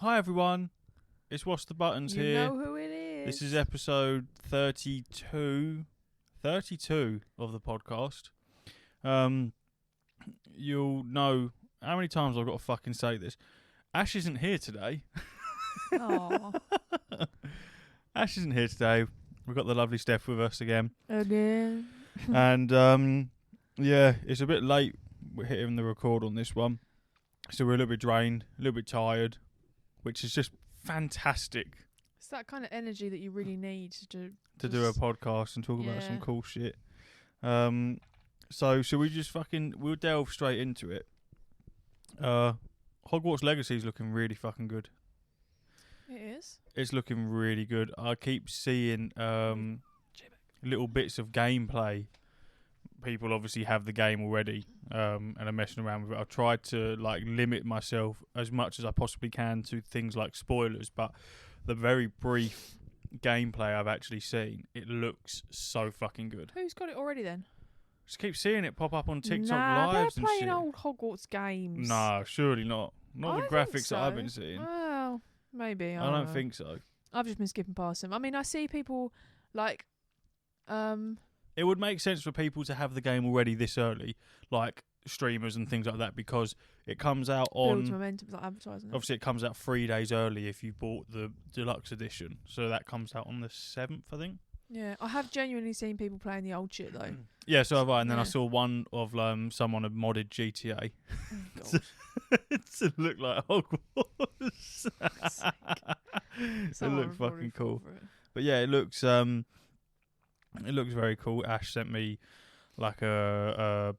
Hi everyone, it's What's the Buttons You here. know who it is. This is episode 32 of the podcast. You'll know how many times I've got to fucking say this. Ash isn't here today. Aww. Ash isn't here today. We've got the lovely Steph with us again. Again. And yeah, it's a bit late. We're hitting the record on this one. So we're a little bit drained, a little bit tired, which is just fantastic. It's that kind of energy that you really need to Do a podcast and talk about some Yeah. cool shit. So should we just we'll delve straight into it. Hogwarts Legacy is looking really fucking good. It is. It's looking really good. I keep seeing little bits of gameplay. People obviously have the game already and are messing around with it. I've tried to limit myself as much as I possibly can to things like spoilers, but the very brief gameplay I've actually seen, it looks so fucking good. Who's got it already then? Just keep seeing it pop up on TikTok nah, lives they're and playing shit. old Hogwarts games. Nah, surely not. Not I the think graphics that I've been so. seeing. Well, maybe. I don't think so. I've just been skipping past them. I mean, I see people It would make sense for people to have the game already this early, like streamers and things like that, because it comes out builds on... momentum, like advertising. Obviously, it comes out 3 days early if you bought the deluxe edition. So that comes out on the 7th, I think. Yeah, I have genuinely seen people playing the old shit though. Yeah, so have I. And then I Yeah. saw one of someone had modded GTA God. to look like Hogwarts. It Someone looked would probably fucking fall cool. for it. But yeah, it looks very cool. Ash sent me a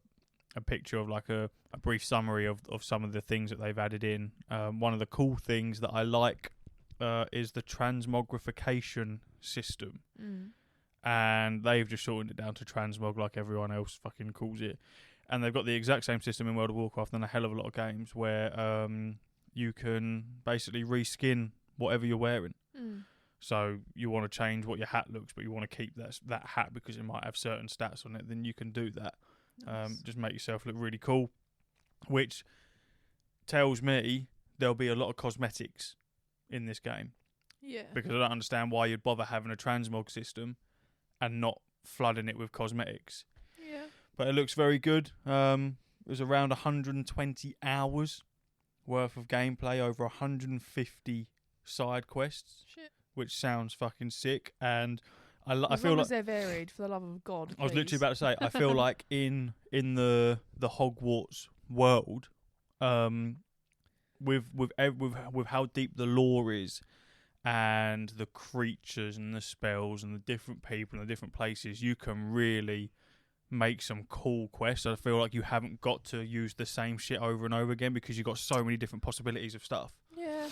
picture of a brief summary of some of the things that they've added in. One of the cool things that I like is the transmogrification system. And they've just shortened it down to transmog like everyone else fucking calls it. And they've got the exact same system in World of Warcraft and a hell of a lot of games where you can basically reskin whatever you're wearing. So you want to change what your hat looks, but you want to keep that hat because it might have certain stats on it, then you can do that. Nice. Just make yourself look really cool, which tells me there'll be a lot of cosmetics in this game. Yeah. Because I don't understand why you'd bother having a transmog system and not flooding it with cosmetics. Yeah. But it looks very good. It was around 120 hours worth of gameplay, over 150 side quests, Shit. which sounds fucking sick. And I As feel long like as they're varied, for the love of God. I was literally please. about to say, I feel like in the Hogwarts world, with how deep the lore is, and the creatures and the spells and the different people and the different places, you can really make some cool quests. I feel like you haven't got to use the same shit over and over again because you've got so many different possibilities of stuff. Yeah.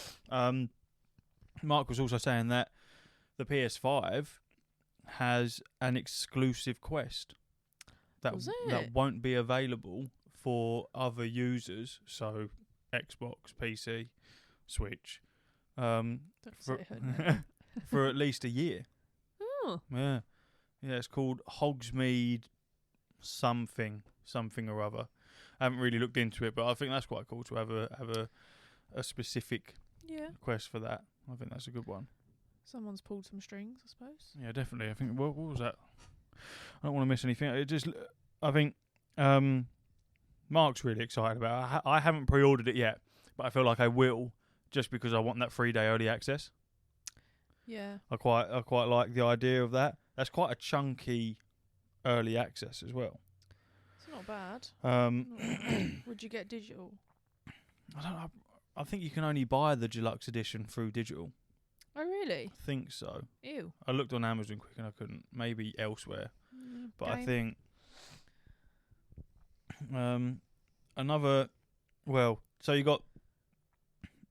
Mark was also saying that the PS5 has an exclusive quest that Was that it? won't be available for other users, so Xbox, PC, Switch, Don't for, say her name. for at least a year. Oh. Yeah, it's called Hogsmeade something or other. I haven't really looked into it, but I think that's quite cool to have a specific Yeah. quest for that. I think that's a good one. Someone's pulled some strings, I suppose. Yeah, definitely. I think what was that? I don't want to miss anything. I think Mark's really excited about it. I haven't pre-ordered it yet, but I feel like I will, just because I want that 3-day early access. Yeah. I quite like the idea of that. That's quite a chunky early access as well. It's not bad. Um, Not bad. Would you get digital? I don't know. I think you can only buy the deluxe edition through digital. Oh, really? I think so. Ew. I looked on Amazon quick and I couldn't. Maybe elsewhere. But I think so you got,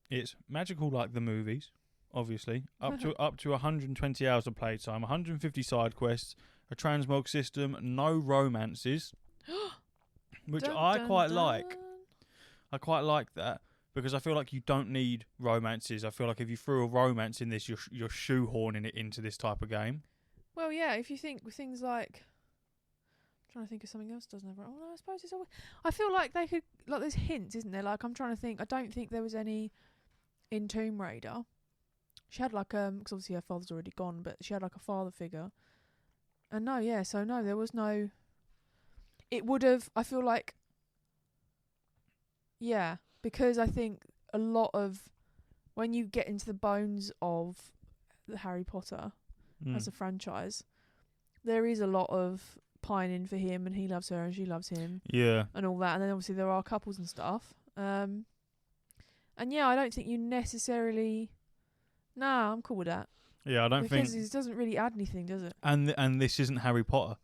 it's magical like the movies, obviously, up to 120 hours of playtime, 150 side quests, a transmog system, no romances, which I quite like. I quite like that because I feel like you don't need romances. I feel like if you threw a romance in this, you're shoehorning it into this type of game. Well, yeah, if you think with things like... I'm trying to think of something else doesn't have... Oh, no, I suppose it's always... I feel like they could... Like, there's hints, isn't there? Like, I'm trying to think... I don't think there was any in Tomb Raider, she had like because obviously her father's already gone, but she had like a father figure. And no, there was no. It would have. I feel like. Yeah, because I think a lot of when you get into the bones of the Harry Potter as a franchise, there is a lot of pining for him, and he loves her and she loves him. Yeah. And all that, and then obviously there are couples and stuff. And yeah, I don't think you necessarily. Nah, I'm cool with that. Yeah, I don't think because it doesn't really add anything, does it? And this isn't Harry Potter.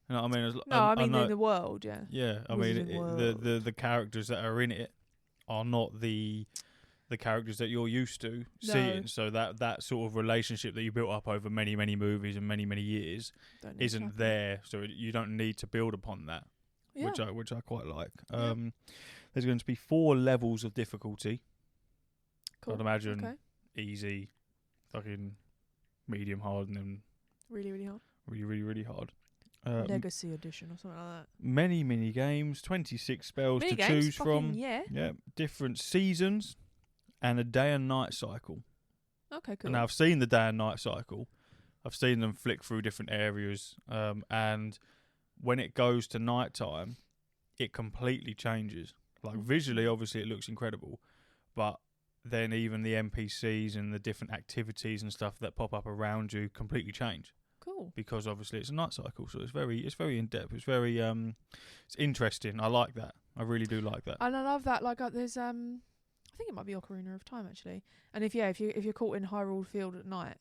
You know what I mean? No, I mean in the world, yeah. Yeah, I mean the characters that are in it are not the characters that you're used to seeing. So that sort of relationship that you built up over many movies and many years isn't there. So you don't need to build upon that, which I quite like. There's going to be 4 levels of difficulty. Cool. I'd imagine easy, fucking medium hard, and then really hard. Really hard. Legacy edition or something like that. Many mini games, 26 spells to choose from. Yeah. Different seasons, and a day and night cycle. Okay, cool. Now I've seen the day and night cycle. I've seen them flick through different areas, and when it goes to night time, it completely changes. Like visually, obviously, it looks incredible, but then even the NPCs and the different activities and stuff that pop up around you completely change. Cool. Because obviously it's a night cycle, so it's very in depth. It's very it's interesting. I like that. I really do like that. And I love that. Like there's I think it might be Ocarina of Time actually. And if you're caught in Hyrule Field at night,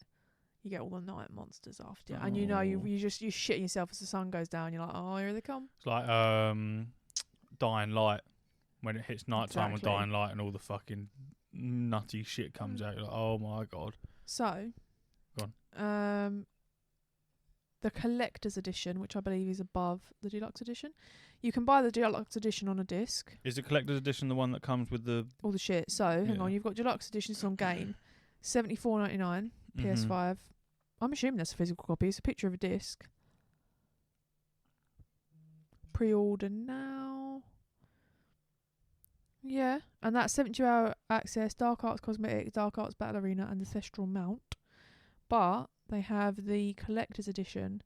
you get all the night monsters after you, and you know you shitting yourself as the sun goes down. You're like, oh, here they come. It's like Dying Light when it hits night time with Dying Light and all the fucking nutty shit comes out. You're like, oh my god. So, go on. The collector's edition, which I believe is above the deluxe edition. You can buy the deluxe edition on a disc. Is the collector's edition the one that comes with all the shit? So hang on, you've got deluxe editions on game, $74.99 PS5. I'm assuming that's a physical copy. It's a picture of a disc. Pre-order now. Yeah, and that's 72-hour access, Dark Arts Cosmetics, Dark Arts Battle Arena, and Ancestral Mount. But they have the collector's edition.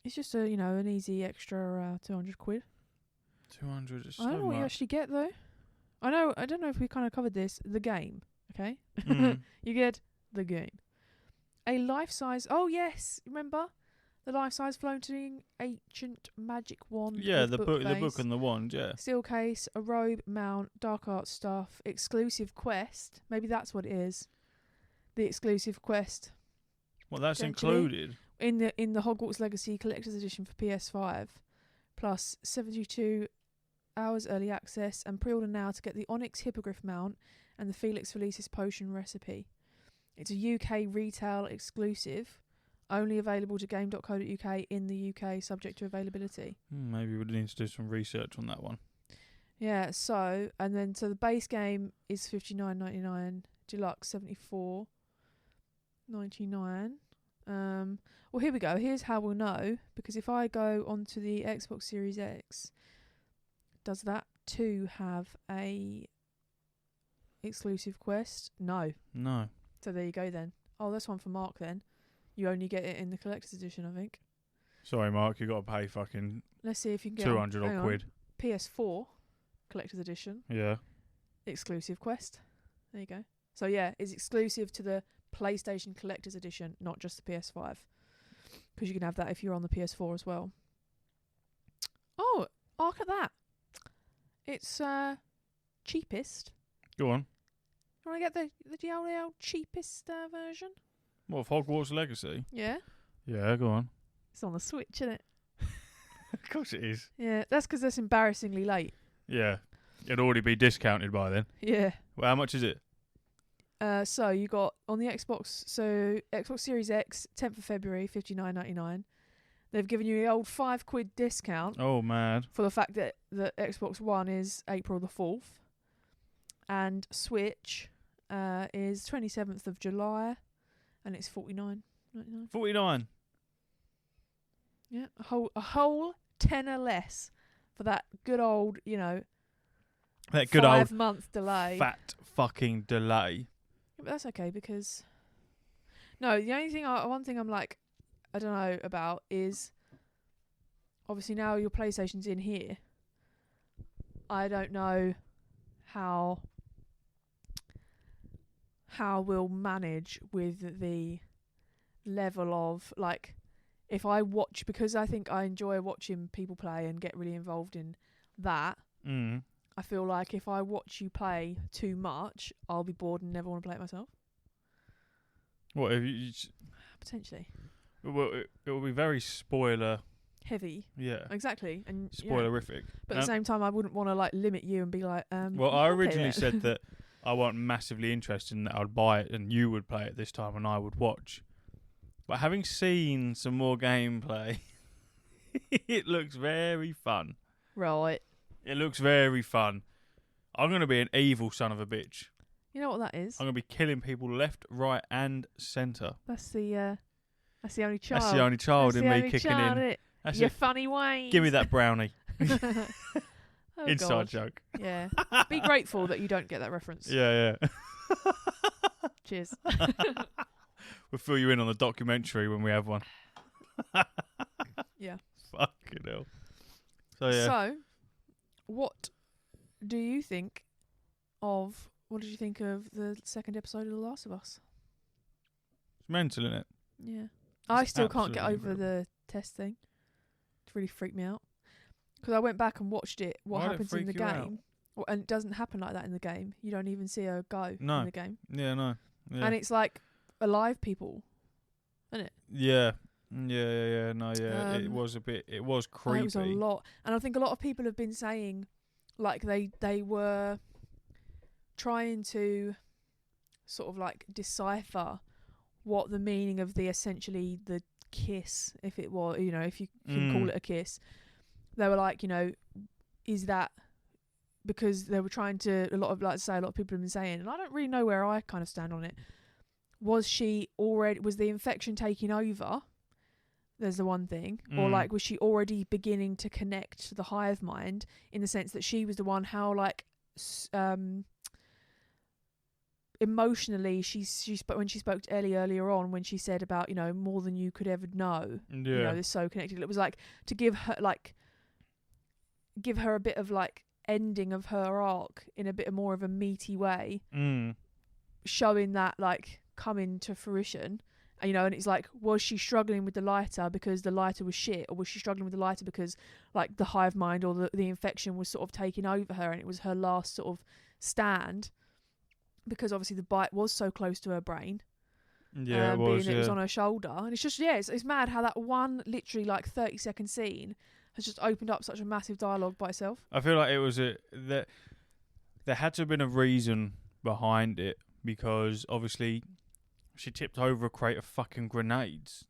It's just an easy extra 200 quid. 200 is so I don't know what you actually get though. I don't know if we kind of covered this. The game, okay? You get the game. A life-size. Oh yes, remember the life-size floating ancient magic wand. Yeah, the book and the wand. Yeah. Steel case, a robe, mount, dark art stuff, exclusive quest. Maybe that's what it is. The exclusive quest. Well, that's included in the Hogwarts Legacy Collector's Edition for PS5, plus 72 hours early access, and pre-order now to get the Onyx Hippogriff mount and the Felix Felicis potion recipe. It's a UK retail exclusive, only available to game.co.uk in the UK, subject to availability. Maybe we need to do some research on that one. Yeah. So the base game is $59.99, deluxe $74.99. Well, here we go. Here's how we'll know, because if I go onto the Xbox Series X, does that too have a exclusive quest? No. So there you go then. Oh, that's one for Mark then. You only get it in the collector's edition, I think. Sorry, Mark, you got to pay fucking. Let's see if you can get 200 odd quid. PS4 collector's edition. Yeah. Exclusive quest. There you go. So yeah, it's exclusive to the PlayStation Collector's Edition, not just the PS5, because you can have that if you're on the PS4 as well. Oh, look at that! It's cheapest. Go on. You want to get the old cheapest version? What, of Hogwarts Legacy? Yeah. Yeah, go on. It's on the Switch, isn't it? Of course it is. Yeah, that's because that's embarrassingly late. Yeah, it'd already be discounted by then. Yeah. Well, how much is it? So you got on the Xbox, so Xbox Series X, 10th of February, $59.99. They've given you the old £5 discount. Oh, mad. For the fact that the Xbox One is April the 4th. And Switch is 27th of July, and it's $49.99. 49. Yeah, a whole tenner less for that good old, That good old 5-month delay. fat fucking delay. But that's okay because no, the only thing one thing I'm like I don't know about is obviously now your PlayStation's in here. I don't know how we'll manage with the level of like if I watch, because I think I enjoy watching people play and get really involved in that. I feel like if I watch you play too much, I'll be bored and never want to play it myself. What if you Potentially. Well, it will be very spoiler heavy. Yeah. Exactly. And spoilerific. But at the same time, I wouldn't want to like limit you and be like, well, I originally said that I wasn't massively interested in that. I'd buy it and you would play it this time and I would watch. But having seen some more gameplay, it looks very fun. Right. It looks very fun. I'm going to be an evil son of a bitch. You know what that is? I'm going to be killing people left, right and centre. That's the only child. That's the only child That's in the me only kicking child, in. That's your it. funny ways. Give me that brownie. Oh, Inside God. joke. Yeah. Be grateful that you don't get that reference. Yeah. Cheers. We'll fill you in on the documentary when we have one. Yeah. Fucking hell. So, yeah. So, what did you think of the second episode of The Last of Us? It's mental, isn't it? Yeah. I still can't get absolutely over the test thing. It really freaked me out. Because I went back and watched it, what Why'd it happens in freak the you out? game. Well, and it doesn't happen like that in the game. You don't even see her go No. in the game. Yeah, no. Yeah. And it's like alive people, isn't it? Yeah. No, yeah. It was creepy. It was a lot. And I think a lot of people have been saying, like, they were trying to sort of, like, decipher what the meaning of the kiss, if it was, if you can call it a kiss. They were like, is that because they were trying to, a lot of people have been saying, and I don't really know where I kind of stand on it. Was the infection taking over? There's the one thing. Or like, was she already beginning to connect to the hive mind in the sense that she was the one, how like, emotionally when she spoke to Ellie earlier on, when she said about, more than you could ever know, they're so connected. It was like to give her a bit of like ending of her arc in a bit more of a meaty way, showing that like coming to fruition. And it's like, was she struggling with the lighter because the lighter was shit, or was she struggling with the lighter because like the hive mind or the infection was sort of taking over her and it was her last sort of stand, because obviously the bite was so close to her brain. Yeah, it was. It was on her shoulder, and it's just it's mad how that one literally like 30-second scene has just opened up such a massive dialogue by itself. I feel like it was there had to have been a reason behind it, because obviously she tipped over a crate of fucking grenades.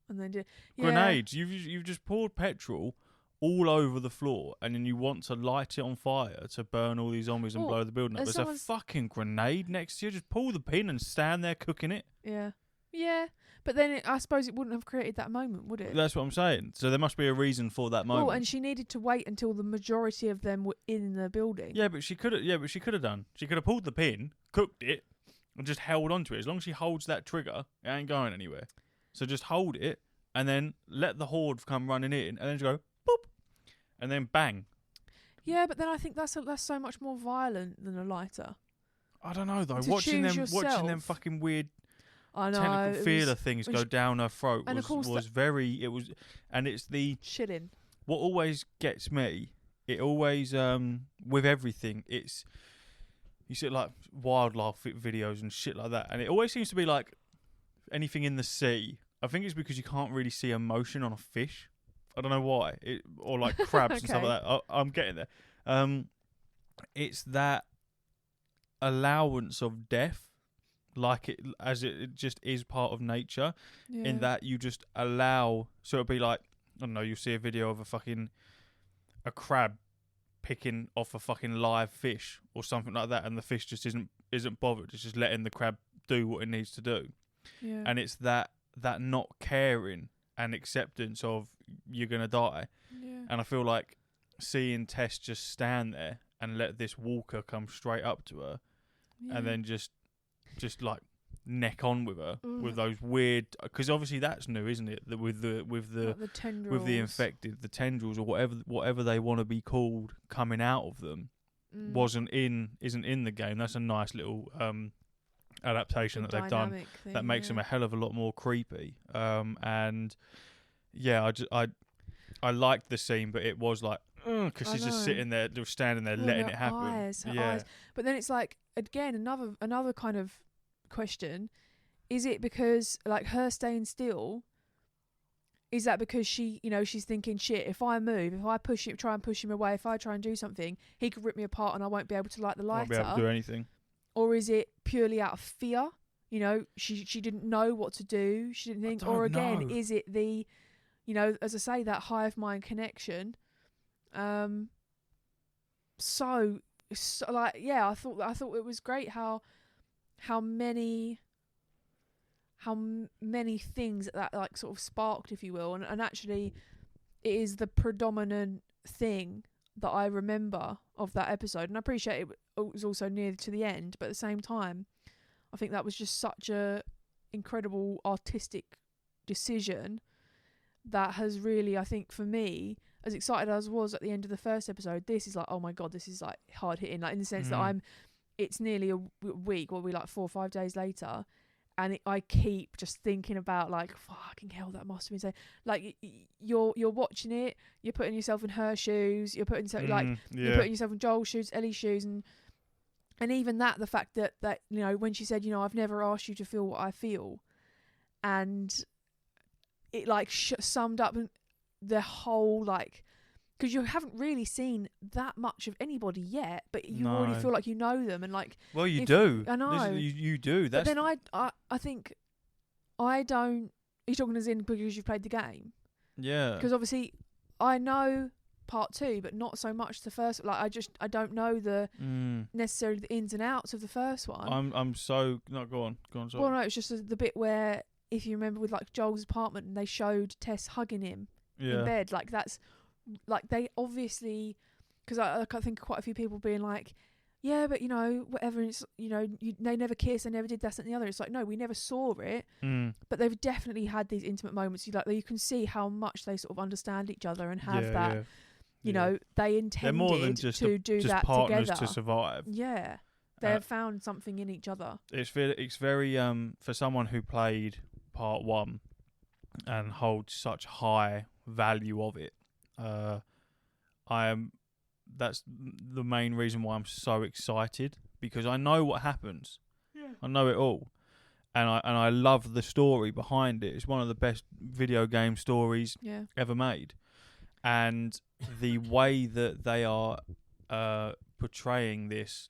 And then grenades. You've just poured petrol all over the floor, and then you want to light it on fire to burn all these zombies and blow the building up. There's a fucking grenade next to you. Just pull the pin and stand there cooking it. Yeah. But then I suppose it wouldn't have created that moment, would it? That's what I'm saying. So there must be a reason for that moment. Oh, and she needed to wait until the majority of them were in the building. Yeah, but she could have done. She could have pulled the pin, cooked it, and just held onto it. As long as she holds that trigger, it ain't going anywhere. So just hold it, and then let the horde come running in, and then just go boop, and then bang. Yeah, but then I think that's so much more violent than a lighter. I don't know though. To watching yourself. them fucking weird technical feeler things go down her throat and and it's the chilling. What always gets me, it always with everything, it's you see like wildlife videos and shit like that, and it always seems to be like anything in the sea. I think it's because you can't really see emotion on a fish. I don't know why, or like crabs and stuff like that. I'm getting there. It's that allowance of death, like it just is part of nature, in that you just allow. So it'll be like, I don't know, you'll see a video of a crab picking off a fucking live fish or something like that, and the fish just isn't bothered. It's just letting the crab do what it needs to do. Yeah. And it's that not caring and acceptance of you're gonna die. Yeah. And I feel like seeing Tess just stand there and let this walker come straight up to her, Yeah. and then just like neck on with her with those weird, because obviously that's new, isn't it? With the like the tendrils. with the infected, the tendrils or whatever they want to be called coming out of them isn't in the game. That's a nice little adaptation that they've done thing, that makes them a hell of a lot more creepy. And yeah, I liked the scene, but it was like because she's just sitting there, just standing there, letting it happen. Her eyes. But then it's like again another kind of question: is it because like her staying still? Is that because she, she's thinking, shit, if I move, if I try and push him away, if I try and do something, he could rip me apart and I won't be able to light the lighter. Won't be able to do anything. Or is it purely out of fear? She didn't know what to do. She didn't think. Or again, is it the, as I say, that hive mind connection? So like, yeah, I thought it was great how many things that like sort of sparked, if you will, and actually it is the predominant thing that I remember of that episode. And I appreciate it was also near to the end, but at the same time I think that was just such a incredible artistic decision that has really, I think for me, as excited as I was at the end of the first episode, this is like, oh my god, this is like hard hitting, like in the sense that it's nearly a week, or we like 4 or 5 days later, and I keep just thinking about like, fucking hell, that must have been so. Like you're watching it, you're putting yourself in her shoes, you're putting yourself you're putting yourself in Joel's shoes, Ellie's shoes, and even that, the fact that when she said, I've never asked you to feel what I feel, and it like summed up the whole, like, because you haven't really seen that much of anybody yet, but you already feel like you know them, and like, well, you do. I know you do. That's but then I think I don't. Are you talking as in because you've played the game? Yeah. Because obviously I know part 2, but not so much the first. Like I don't know the necessarily the ins and outs of the first one. I'm so no. Go on. Sorry. Well, no, it's just the bit where, if you remember, with like Joel's apartment, and they showed Tess hugging him in bed. Like that's like they obviously, because I think quite a few people being like, yeah, but whatever. It's they never kissed, they never did this and the other. It's like, no, we never saw it, but they've definitely had these intimate moments. You can see how much they sort of understand each other and have that. They intended They're more than just to do just that partners together to survive. Yeah, they have found something in each other. It's very for someone who played part 1 and holds such high value of it. That's the main reason why I'm so excited, because I know what happens. Yeah. I know it all, and I love the story behind it. It's one of the best video game stories ever made, and the way that they are portraying this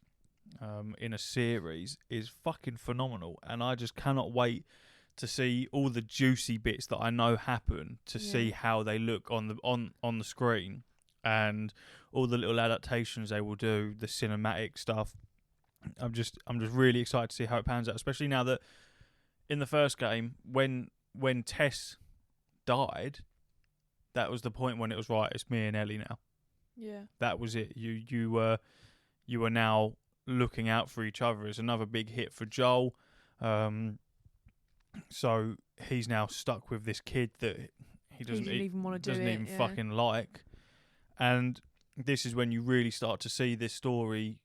in a series is fucking phenomenal, and I just cannot wait to see all the juicy bits that I know happen, to see how they look on the screen, and all the little adaptations they will do, the cinematic stuff. I'm just really excited to see how it pans out, especially now that in the first game, when Tess died, that was the point when it was right, it's me and Ellie now. Yeah. That was it. You were now looking out for each other. It's another big hit for Joel. So he's now stuck with this kid that he doesn't even want to do. Doesn't even fucking like. And this is when you really start to see this story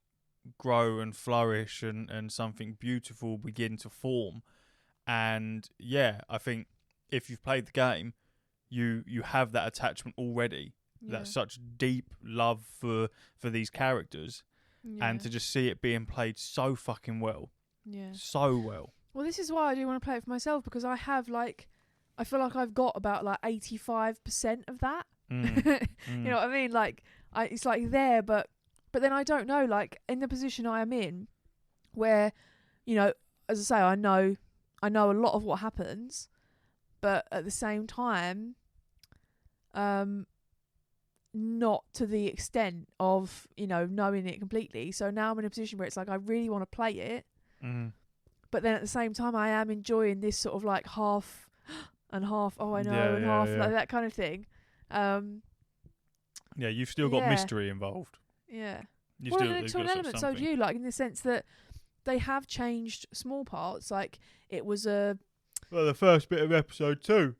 grow and flourish, and something beautiful begin to form. And yeah, I think if you've played the game, you have that attachment already. Yeah. That such deep love for these characters, and to just see it being played so fucking well. Yeah. So well. Well, this is why I do want to play it for myself, because I have I feel like I've got about 85% of that. You know what I mean? Like, it's like there, but then I don't know, like in the position I am in, where, as I say, I know a lot of what happens, but at the same time, not to the extent of, knowing it completely. So now I'm in a position where it's like, I really want to play it. But then at the same time, I am enjoying this sort of like half and half, half like that kind of thing. Yeah, you've still got mystery involved. Yeah. You well, still to an got element, so something. do you. Like in the sense that they have changed small parts. Like it was a Well, the first bit of episode 2.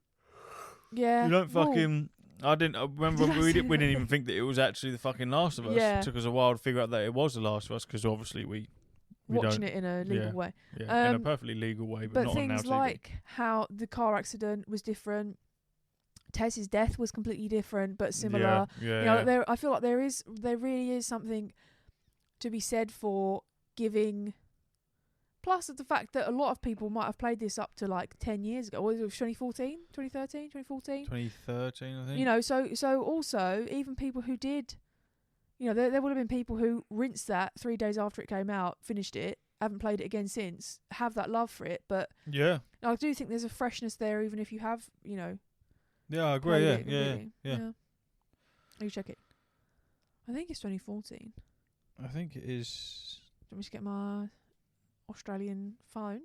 yeah. You don't well, fucking. I remember Did I we say didn't that? even think that it was actually the fucking Last of Us. Yeah. It took us a while to figure out that it was the Last of Us because obviously we watching don't. it in a legal way. Yeah, in a perfectly legal way, but But not on Now things TV. like how the car accident was different, Tess's death was completely different but similar. Yeah, You know, I feel like there really is something to be said for giving. Plus the fact that a lot of people might have played this up to like 10 years ago. Or was it 2014, 2013, 2014? 2013, I think. You know, so also even people who did, you know, there would have been people who rinsed that 3 days after it came out, finished it, haven't played it again since, have that love for it. But Yeah. I do think there's a freshness there, even if you have, you know. Yeah, I agree. played Yeah, it completely. yeah. You check it. I think it's 2014. I think it is. Do you want me to get my Australian phone?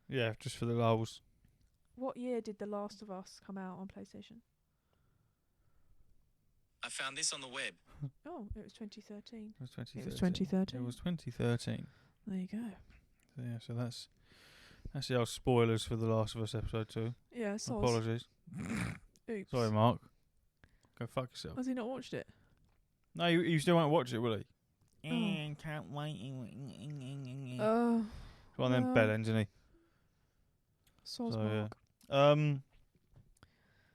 Yeah, just for the lulz. What year did The Last of Us come out on PlayStation? I found this on the web. Oh, it was 2013. It was 2013. It was 2013. It was 2013. There you go. So yeah, so that's the old spoilers for The Last of Us episode 2. Yeah, soz. Apologies. Oops. Sorry, Mark. Go fuck yourself. Has he not watched it? No, you still won't watch it, will he? Oh. Can't wait. Oh. One of them bell ends, isn't he? Soz So, Mark. yeah.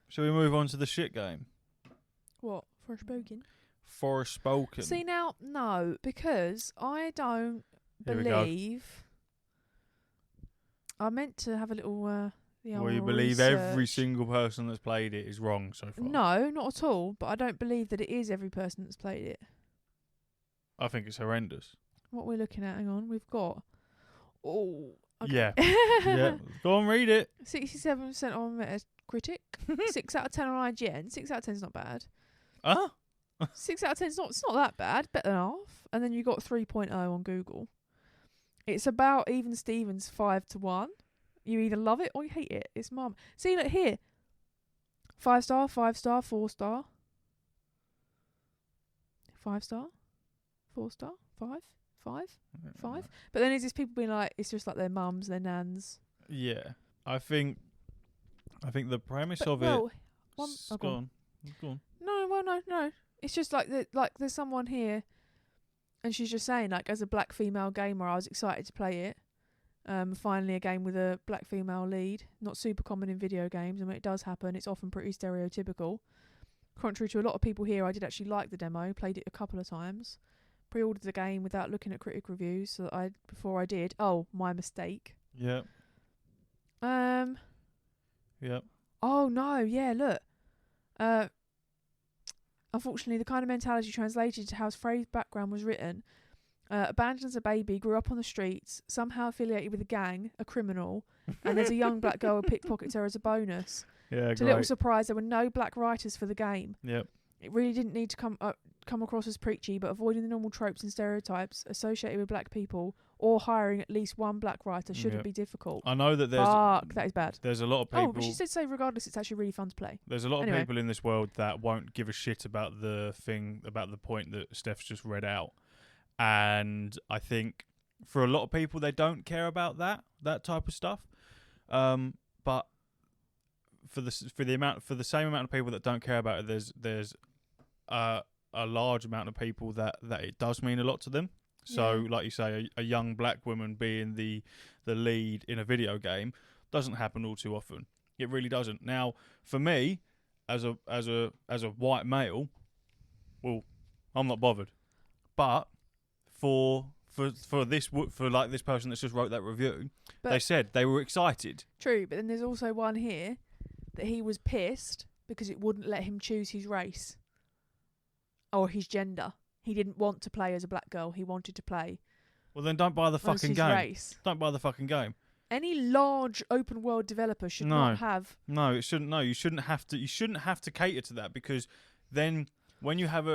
Shall we move on to the shit game? What? Forspoken? Forspoken. See now, no, because I don't Here we go. believe. I meant to have a little. Well, you believe every single person that's played it is wrong so far? No, not at all. But I don't believe that it is every person that's played it. I think it's horrendous. What we're looking at? Hang on, we've got. Oh. Okay. Yeah. Yeah. Go on, read it. 67% on Metacritic. 6 out of 10 on IGN. 6 out of 10 is not bad. Huh? 6 out of 10 is not. It's not that bad. Better than half. And then you got 3.0 on Google. It's about even Stevens 5-1. You either love it or you hate it. It's mum. See, look here. 5 star, 5 star, 4 star. 5 star, 4 star, 5, 5, 5. But then there's these people being like, it's just like their mums, their nans. Yeah. I think the premise But, of well, it. go on. Go on. No. It's just like there's someone here, and she's just saying, like, as a black female gamer, I was excited to play it. Finally, a game with a black female lead. Not super common in video games, and when it does happen, it's often pretty stereotypical. Contrary to a lot of people here, I did actually like the demo. Played it a couple of times. Pre-ordered the game without looking at critic reviews, so that before I did. Oh, my mistake. Yeah. Yeah. Oh no, yeah, look. Unfortunately, the kind of mentality translated to how Frey's background was written. Abandoned as a baby, grew up on the streets, somehow affiliated with a gang, a criminal, and there's a young black girl who pickpockets her as a bonus. Yeah, To little surprise, there were no black writers for the game. Yep. It really didn't need to come across as preachy, but avoiding the normal tropes and stereotypes associated with black people, or hiring at least one black writer shouldn't be difficult. I know that there's Fuck, that is bad. There's a lot of people. Oh, but she said so regardless, it's actually really fun to play. There's a lot Anyway. of people in this world that won't give a shit about the point that Steph's just read out. And I think for a lot of people, they don't care about that type of stuff. But for the same amount of people that don't care about it, there's a large amount of people that it does mean a lot to them. So, Yeah. like you say, a young black woman being the lead in a video game doesn't happen all too often. It really doesn't. Now, for me, as a white male, well, I'm not bothered. But for this person that's just wrote that review, But they said they were excited. true, but then there's also one here that he was pissed because it wouldn't let him choose his race or his gender. He didn't want to play as a black girl. He wanted to play Well, then don't buy the as fucking his game. race. Don't buy the fucking game. Any large open world developer should No. not have. No, it shouldn't. No, you shouldn't have to. You shouldn't have to cater to that, because then when you have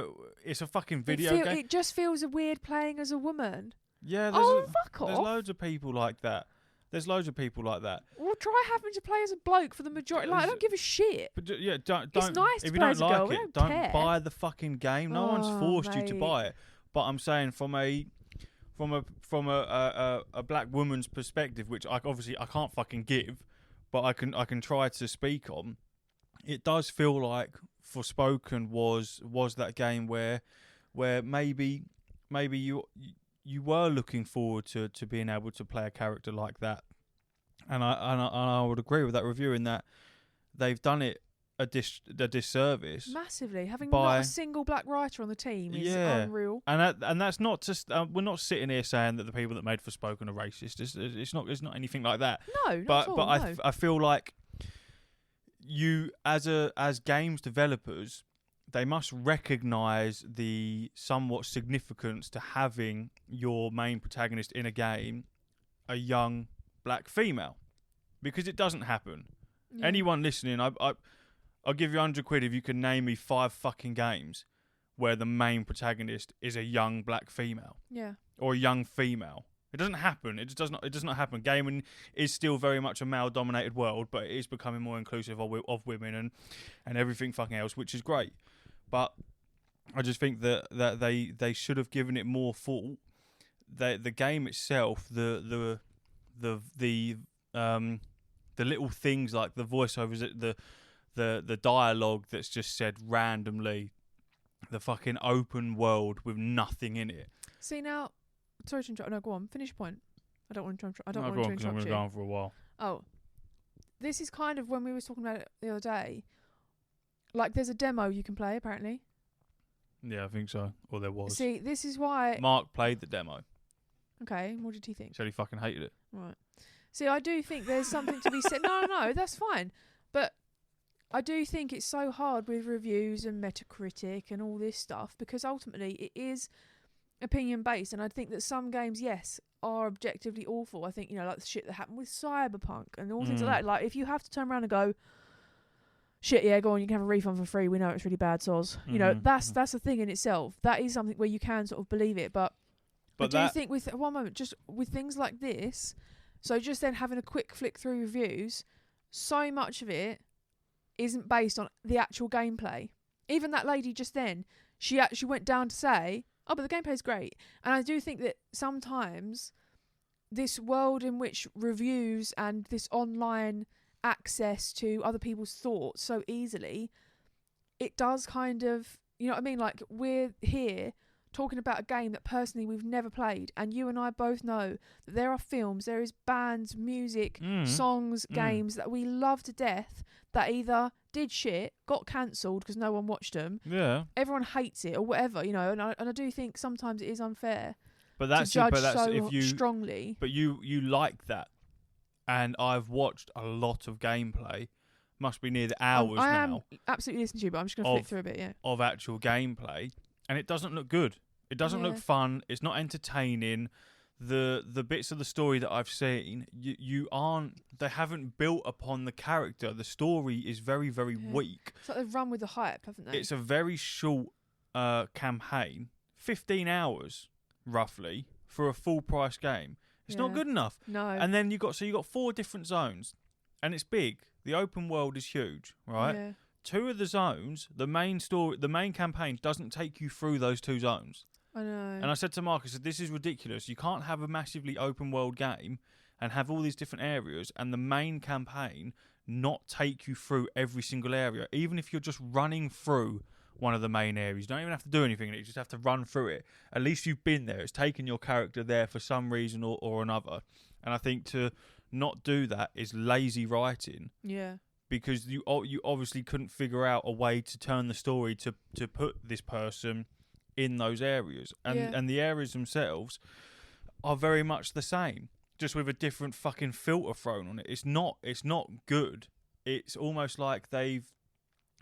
it's a fucking video game. It just feels weird playing as a woman. Yeah, Oh, fuck there's off. loads of people like that. There's loads of people like that. Well, try having to play as a bloke for the majority. Like, I don't give a shit. But yeah, don't. It's nice if to you play don't as a like girl. it, We don't care. buy the fucking game. No one's forced you to mate. buy it. But I'm saying from a black woman's perspective, which I can't fucking give, but I can try to speak on. It does feel like Forspoken was that game where maybe you were looking forward to being able to play a character like that, and I would agree with that review in that they've done it a disservice Massively. Having by, not a single black writer on the team is unreal. And that's not just we're not sitting here saying that the people that made Forspoken are racist. It's not anything like that. No, not But at all, but no. I feel like you as games developers, they must recognise the somewhat significance to having your main protagonist in a game a young black female, because it doesn't happen. Yeah. Anyone listening, I'll give you 100 quid if you can name me 5 fucking games where the main protagonist is a young black female. Yeah. Or a young female. It doesn't happen. It just does not. It does not happen. Gaming is still very much a male-dominated world, but it is becoming more inclusive of women and everything fucking else, which is great. But I just think that they should have given it more thought. The game itself, the little things like the voiceovers, the dialogue that's just said randomly, the fucking open world with nothing in it. See now, sorry to interrupt. No, go on. Finish your point. I don't want to interrupt. I'm going to go on for a while. Oh, this is kind of when we were talking about it the other day. Like, there's a demo you can play apparently. Yeah, I think so. Or there was. See, this is why. Mark played the demo. Okay, what did he think? Said he fucking hated it. Right. See, I do think there's something to be said. No, that's fine. But I do think it's so hard with reviews and Metacritic and all this stuff, because ultimately it is opinion based, and I think that some games, yes, are objectively awful. I think, like the shit that happened with Cyberpunk and all things like that. Like, if you have to turn around and go, shit, yeah, go on, you can have a refund for free, we know it's really bad, soz. That's a thing in itself. That is something where you can sort of believe it, but I do think with just with things like this, so just then having a quick flick through reviews, so much of it isn't based on the actual gameplay. Even that lady just then, she actually went down to say, oh, but the gameplay's great. And I do think that sometimes this world in which reviews and this online access to other people's thoughts so easily, it does kind of, you know what I mean? Like, we're here talking about a game that personally we've never played, and you and I both know that there are films, there is bands, music, songs, games that we love to death that either did shit, got cancelled because no one watched them, everyone hates it or whatever, and I do think sometimes it is unfair to judge strongly. But you like that, and I've watched a lot of gameplay. Must be near the hours now. I am absolutely listening to you, but I'm just going to flick through a bit, of actual gameplay. And it doesn't look good. It doesn't look fun. It's not entertaining. The bits of the story that I've seen, they haven't built upon the character. The story is very, very weak. It's like they've run with the hype, haven't they? It's a very short campaign, 15 hours roughly for a full price game. It's not good enough. No. And then you got 4 different zones, and it's big. The open world is huge, right? Yeah. 2 of the zones, the main campaign doesn't take you through those 2 zones. I know. And I said to Mark, this is ridiculous. You can't have a massively open world game and have all these different areas and the main campaign not take you through every single area. Even if you're just running through one of the main areas, you don't even have to do anything in it. You just have to run through it. At least you've been there. It's taken your character there for some reason or another. And I think to not do that is lazy writing. Yeah. Because you obviously couldn't figure out a way to turn the story to put this person in those areas. And the areas themselves are very much the same, just with a different fucking filter thrown on it. It's not good. It's almost like they've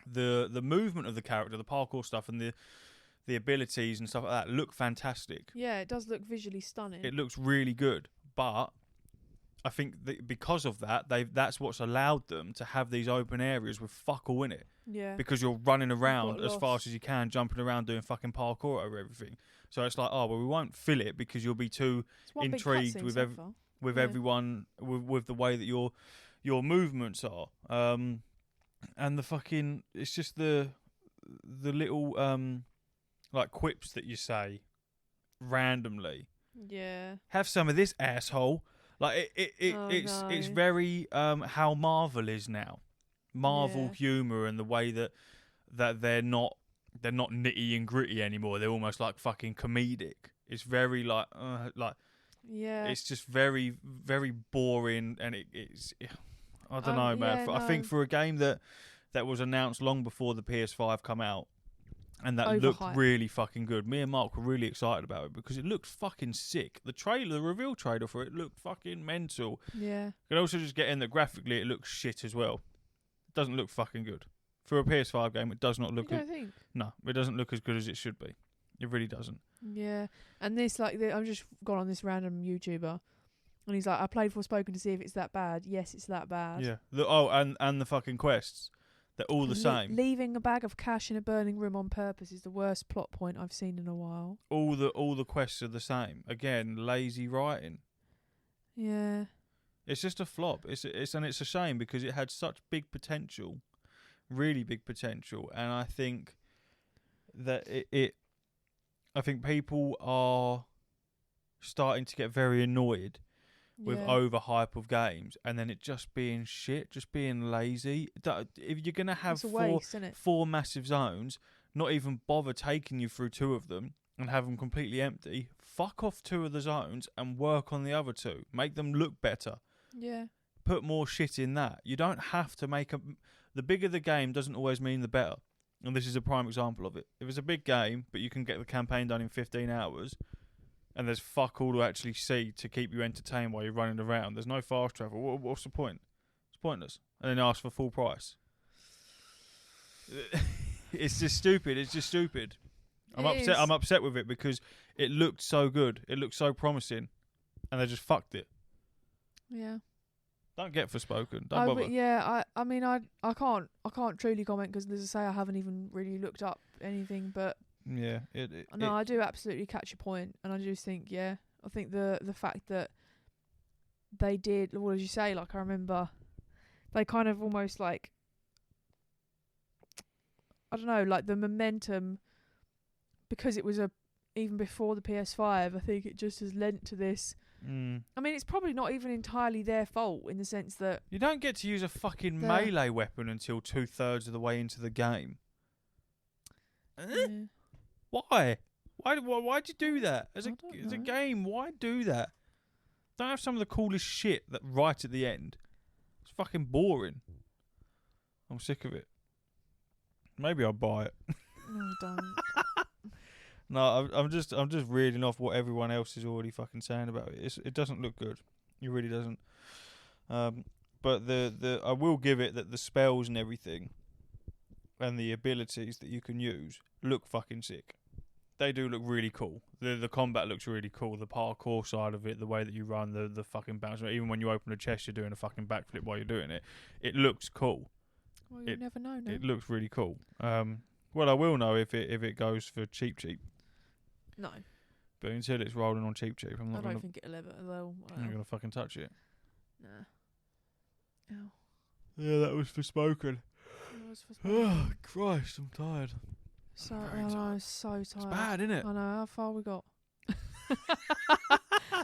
the movement of the character, the parkour stuff and the abilities and stuff like that look fantastic. Yeah, it does look visually stunning. It looks really good, but I think that because of that, that's what's allowed them to have these open areas with fuck all in it. Yeah. Because you're running around as fast as you can, jumping around, doing fucking parkour over everything. So it's like, we won't fill it because you'll be too intrigued with everything. with Yeah. everyone with the way that your movements are. And the fucking it's just the little like quips that you say randomly. Yeah. Have some of this, asshole. Like it's no. very how Marvel is now. Marvel Yeah. humor and the way that they're not nitty and gritty anymore. They're almost like fucking comedic. It's very like Yeah. it's just very very boring, and it's I don't know, man. Yeah, I think no. for a game that was announced long before the PS5 come out, and that looked Overhyped. really fucking good. Me and Mark were really excited about it because it looked fucking sick. The reveal trailer for it looked fucking mental. Yeah. You can also just get in that graphically it looks shit as well. It doesn't look fucking good. For a PS5 game, it does not look You good. don't think? No, it doesn't look as good as it should be. It really doesn't. Yeah. And this, like, I've just gone on this random YouTuber, and he's like, I played Forspoken to see if it's that bad. Yes, it's that bad. Yeah. And the fucking quests. They're all the same. Leaving a bag of cash in a burning room on purpose is the worst plot point I've seen in a while. All the quests are the same. Again, lazy writing. Yeah. It's just a flop. It's a shame because it had such big potential, really big potential, and I think that I think people are starting to get very annoyed with overhype of games, and then it just being shit, just being lazy. If you're gonna have It's a waste, isn't it? four massive zones, not even bother taking you through two of them and have them completely empty, fuck off two of the zones and work on the other two. Make them look better. Yeah. Put more shit in that. You don't have to make the bigger the game doesn't always mean the better. And this is a prime example of it. If it's a big game, but you can get the campaign done in 15 hours, and there's fuck all to actually see to keep you entertained while you're running around, there's no fast travel. What's the point? It's pointless. And then ask for full price. It's just stupid. It's just stupid. I'm upset with it because it looked so good. It looked so promising, and they just fucked it. Yeah. Don't get Forspoken. Don't bother. I mean, I can't truly comment because, as I say, I haven't even really looked up anything. But yeah, I do absolutely catch your point, and I just think, I think the fact that they did, what did you say? Like, I remember they kind of almost like, I don't know, like the momentum, because it was even before the PS5. I think it just has lent to this. I mean, it's probably not even entirely their fault in the sense that you don't get to use a fucking melee weapon until 2/3 of the way into the game. Why? Why'd you do that? As a game, why do that? Don't have some of the coolest shit that right at the end. It's fucking boring. I'm sick of it. Maybe I'll buy it. No, don't. No, I'm just reading off what everyone else is already fucking saying about it. It doesn't look good. It really doesn't. But the I will give it that the spells and everything, and the abilities that you can use look fucking sick. They do look really cool. The combat looks really cool. The parkour side of it, the way that you run, the fucking bounce. Even when you open a chest, you're doing a fucking backflip while you're doing it. It looks cool. Well, you never know. No? It looks really cool. Well, I will know if it goes for cheap. No. But until it's rolling on cheap, I'm not. I don't think it'll ever. I'm not gonna fucking touch it. Nah. Ow. Yeah, that was Forspoken. Oh Christ, I'm tired. I'm so tired. It's bad, isn't it? I know. How far we got?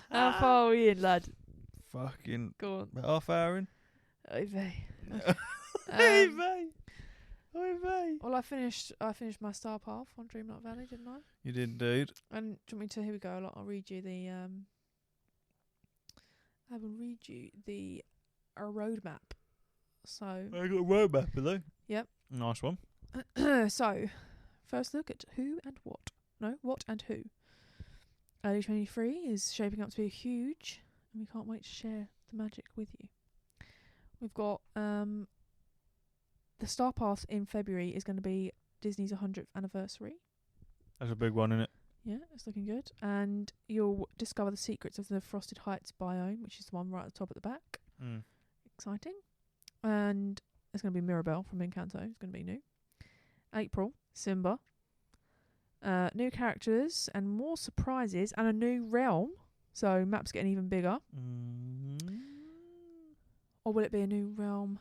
How far are we in, lad? Fucking. Go on. About half hour in. Oy vey. Oy vey. Oy vey. Well, I finished my star path on Dreamlight Valley, didn't I? You did, dude. And do you want me to? Here we go. I'll read you the. I will read you the roadmap. So. I got a roadmap, though. Yep. Nice one. So, first look at who and what. No, what and who. Early 23 is shaping up to be huge, and we can't wait to share the magic with you. We've got the Star Path in February is going to be Disney's 100th anniversary. That's a big one, isn't it? Yeah, it's looking good. And you'll discover the secrets of the Frosted Heights biome, which is the one right at the top at the back. Exciting. And it's going to be Mirabelle from Encanto. It's going to be new. April, Simba. New characters and more surprises and a new realm. So map's getting even bigger. Or will it be a new realm?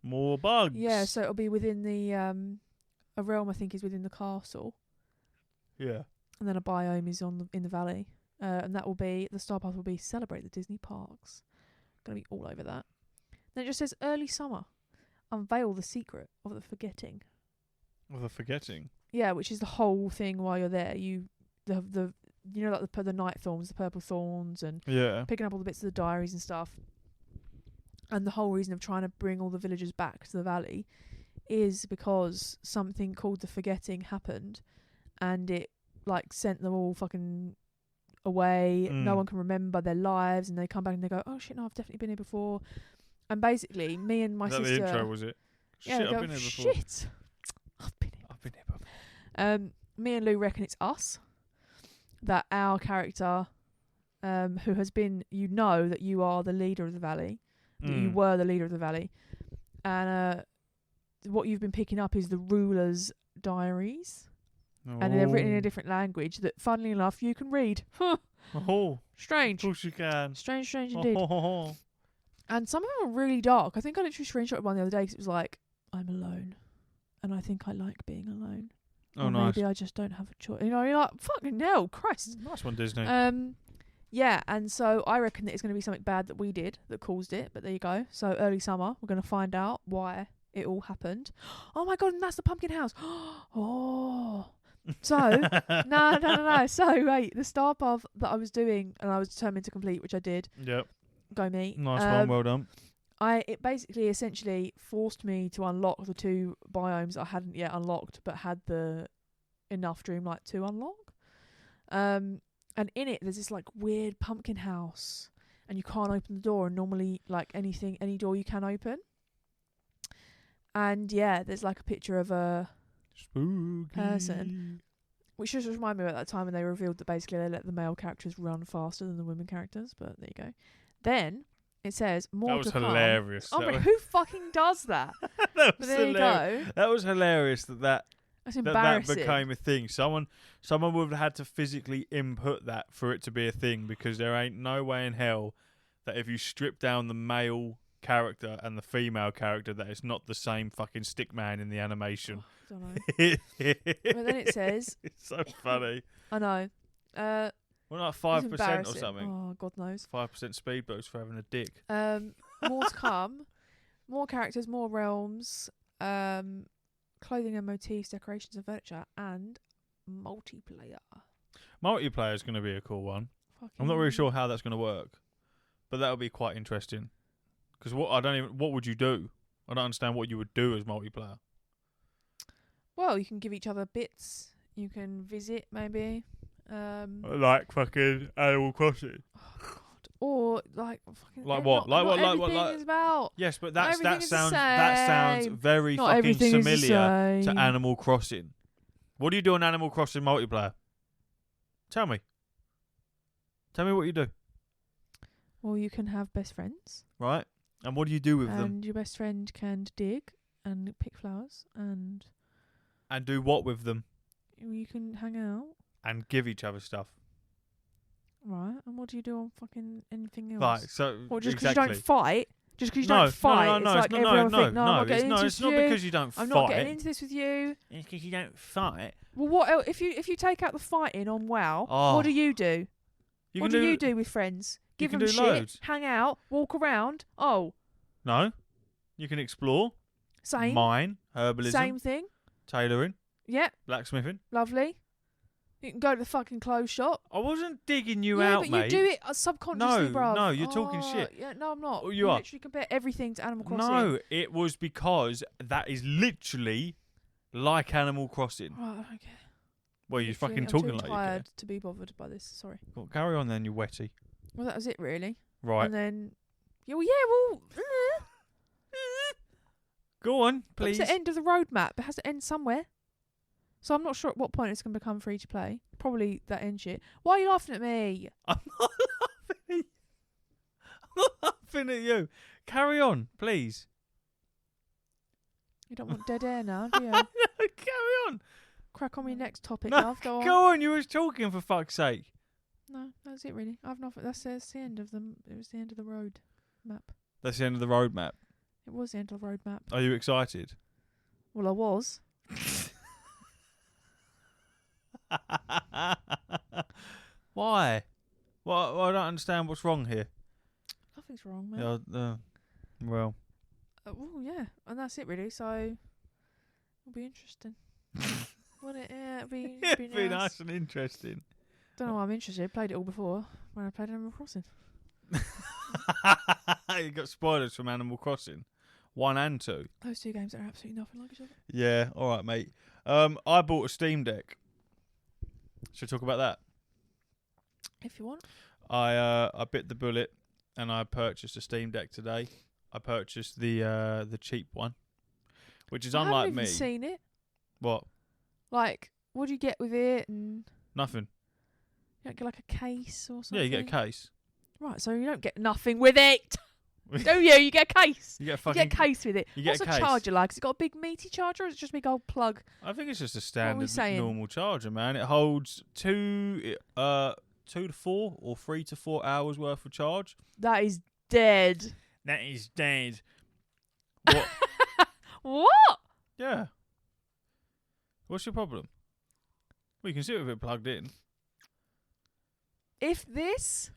More bugs. Yeah, so it'll be within the a realm. I think is within the castle, Yeah. and then a biome is in the valley, and that will be the star path will be celebrate the Disney parks. Gonna be all over that. Then it just says early summer, unveil the secret of the forgetting. Of the forgetting. Yeah, which is the whole thing while you're there. The you know, like the night thorns, the purple thorns, and picking up all the bits of the diaries and stuff. And the whole reason of trying to bring all the villagers back to the valley is because something called the forgetting happened, and it like sent them all fucking away. No one can remember their lives, and they come back and they go, "Oh shit, no, I've definitely been here before." And basically, me and my sister. The intro was it? Yeah, shit, I've been here before. Shit, I've been here before. Me and Lou reckon it's us. That our character, who has been, you know, that you are the leader of the valley. That you were the leader of the valley, and what you've been picking up is the ruler's diaries, and they're written in a different language that, funnily enough, you can read. Strange. Of course you can. Strange indeed. And some of them are really dark. I think I literally screenshotted one the other day because it was like, I'm alone, and I think I like being alone. Oh, or nice. Maybe I just don't have a choice. You know, you're like, fucking hell, Christ. Nice one, Disney. Yeah, and so I reckon that it's going to be something bad that we did that caused it, but there you go. So early summer, we're going to find out why it all happened. Oh my God, and that's the pumpkin house. Oh. So, no. So, wait, the star path that I was doing and I was determined to complete, which I did. Yep. Go me. Nice one, well done. It basically essentially forced me to unlock the 2 biomes I hadn't yet unlocked, but had the enough Dreamlight to unlock. And in it, there's this like weird pumpkin house, and you can't open the door. And normally, like any door you can open. And yeah, there's like a picture of a spooky person, which just reminded me about that time when they revealed that basically they let the male characters run faster than the women characters. But there you go. Then it says more. That was to come. hilarious. Oh my! Who fucking does that? That but was there hilarious. you go. That was hilarious. That's embarrassing. That became a thing. Someone would have had to physically input that for it to be a thing, because there ain't no way in hell that if you strip down the male character and the female character that it's not the same fucking stick man in the animation. I don't know. But then it says... It's so funny. I know. Well, like 5% or something. Oh, God knows. 5% speed boost for having a dick. More to come. More characters, more realms. Clothing and motifs, decorations and furniture, and multiplayer. Multiplayer is going to be a cool one. I'm not really sure how that's going to work, but that'll be quite interesting. Because what would you do? I don't understand what you would do as multiplayer. Well, you can give each other bits. You can visit, maybe. Like fucking Animal Crossing. Oh God. Or like fucking. Like what? Like what? Like what? Like. Is about. Yes, but that sounds very not fucking familiar to Animal Crossing. What do you do on Animal Crossing multiplayer? Tell me. Tell me what you do. Well, you can have best friends. Right. And what do you do with them? And your best friend can dig and pick flowers and. And do what with them? You can hang out. And give each other stuff. Right, and what do you do on fucking anything else? Right, so what, just because you don't fight? Just because you don't fight? No, it's like every other thing. No, I'm not getting into it's not because you don't fight. I'm not getting into this with you. It's because you don't fight. Well, what else? If you take out the fighting on WoW, what do you do? What do you do with friends? Give them shit, loads. Hang out, walk around. Oh. No. You can explore. Same. Mine, herbalism. Same thing. Tailoring. Yep. Blacksmithing. Lovely. You can go to the fucking clothes shop. I wasn't digging you out, but mate. you do it subconsciously, bruv. No, you're talking shit. Yeah, no, I'm not. You are. Literally compare everything to Animal Crossing. No, it was because that is literally like Animal Crossing. Right, I don't care. Well, you're fucking I'm talking too like you tired to be bothered by this. Sorry. Well, carry on then, you wetty. Well, that was it, really. Right. And then, Go on, please. It's the end of the roadmap. It has to end somewhere. So I'm not sure at what point it's going to become free to play. Probably that end shit. Why are you laughing at me? I'm not laughing at you. I'm not laughing at you. Carry on, please. You don't want dead air now, do you? No, carry on. Crack on with your next topic, No, love. Go on. Go on, you was talking for fuck's sake. No, that's it really. I've not. That's the end of them. It was the end of the road map. That's the end of the roadmap. It was the end of the roadmap. Are you excited? Well, I was. Why? Well, I don't understand what's wrong here. Nothing's wrong, man. Well. Well, yeah, and that's it really. So it'll be interesting. Won't it? Yeah, it'll be nice and interesting. Don't know why I'm interested. Played it all before when I played Animal Crossing. You got spoilers from Animal Crossing 1 and 2. Those two games are absolutely nothing like each other. Yeah, all right, mate. I bought a Steam Deck. Should we talk about that? If you want. I bit the bullet and I purchased a Steam Deck today. I purchased the cheap one, which is unlike I haven't me. even seen it. What? Like, what do you get with it? And Nothing. you don't get like a case or something? Yeah, you get a case. Right, so you don't get nothing with it. Do you? You get a case. You get a You fucking. get a case with it. You get What's a case. charger like? Has it got a big meaty charger or is it just a big old plug? I think it's just a we standard saying? normal charger, man. It holds 2 to 4 or 3 to 4 hours worth of charge. That is dead. That is dead. What? What? Yeah. What's your problem? Well, you can see it with it plugged in. If this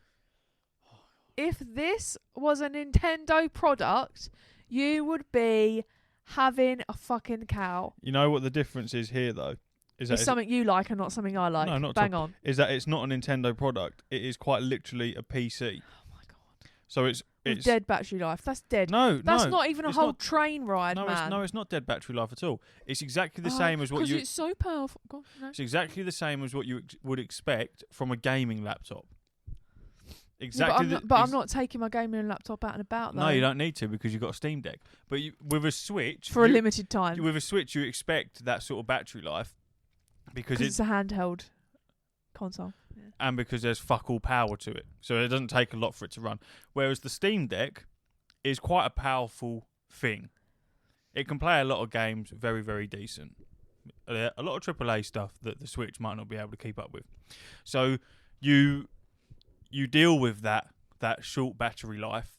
was a Nintendo product, you would be having a fucking cow. You know what the difference is here, though? Is It's something you like and not something I like. No, not Bang on. Is that it's not a Nintendo product. It is quite literally a PC. Oh my god. So it's dead battery life. That's dead. No, That's not even a it's whole not- train ride, man. It's not dead battery life at all. It's exactly the same as what Because you. it's so powerful. Go on, no. It's exactly the same as what you would expect from a gaming laptop. Yeah, Exactly. but I'm not taking my gaming laptop out and about though. No, you don't need to because you've got a Steam Deck. But with a Switch, For a limited time. with a Switch, you expect that sort of battery life because It's a handheld console. Yeah. and because there's fuck all power to it, so it doesn't take a lot for it to run. Whereas the Steam Deck is quite a powerful thing. It can play a lot of games, very, very decent. A lot of AAA stuff that the Switch might not be able to keep up with. So you deal with that short battery life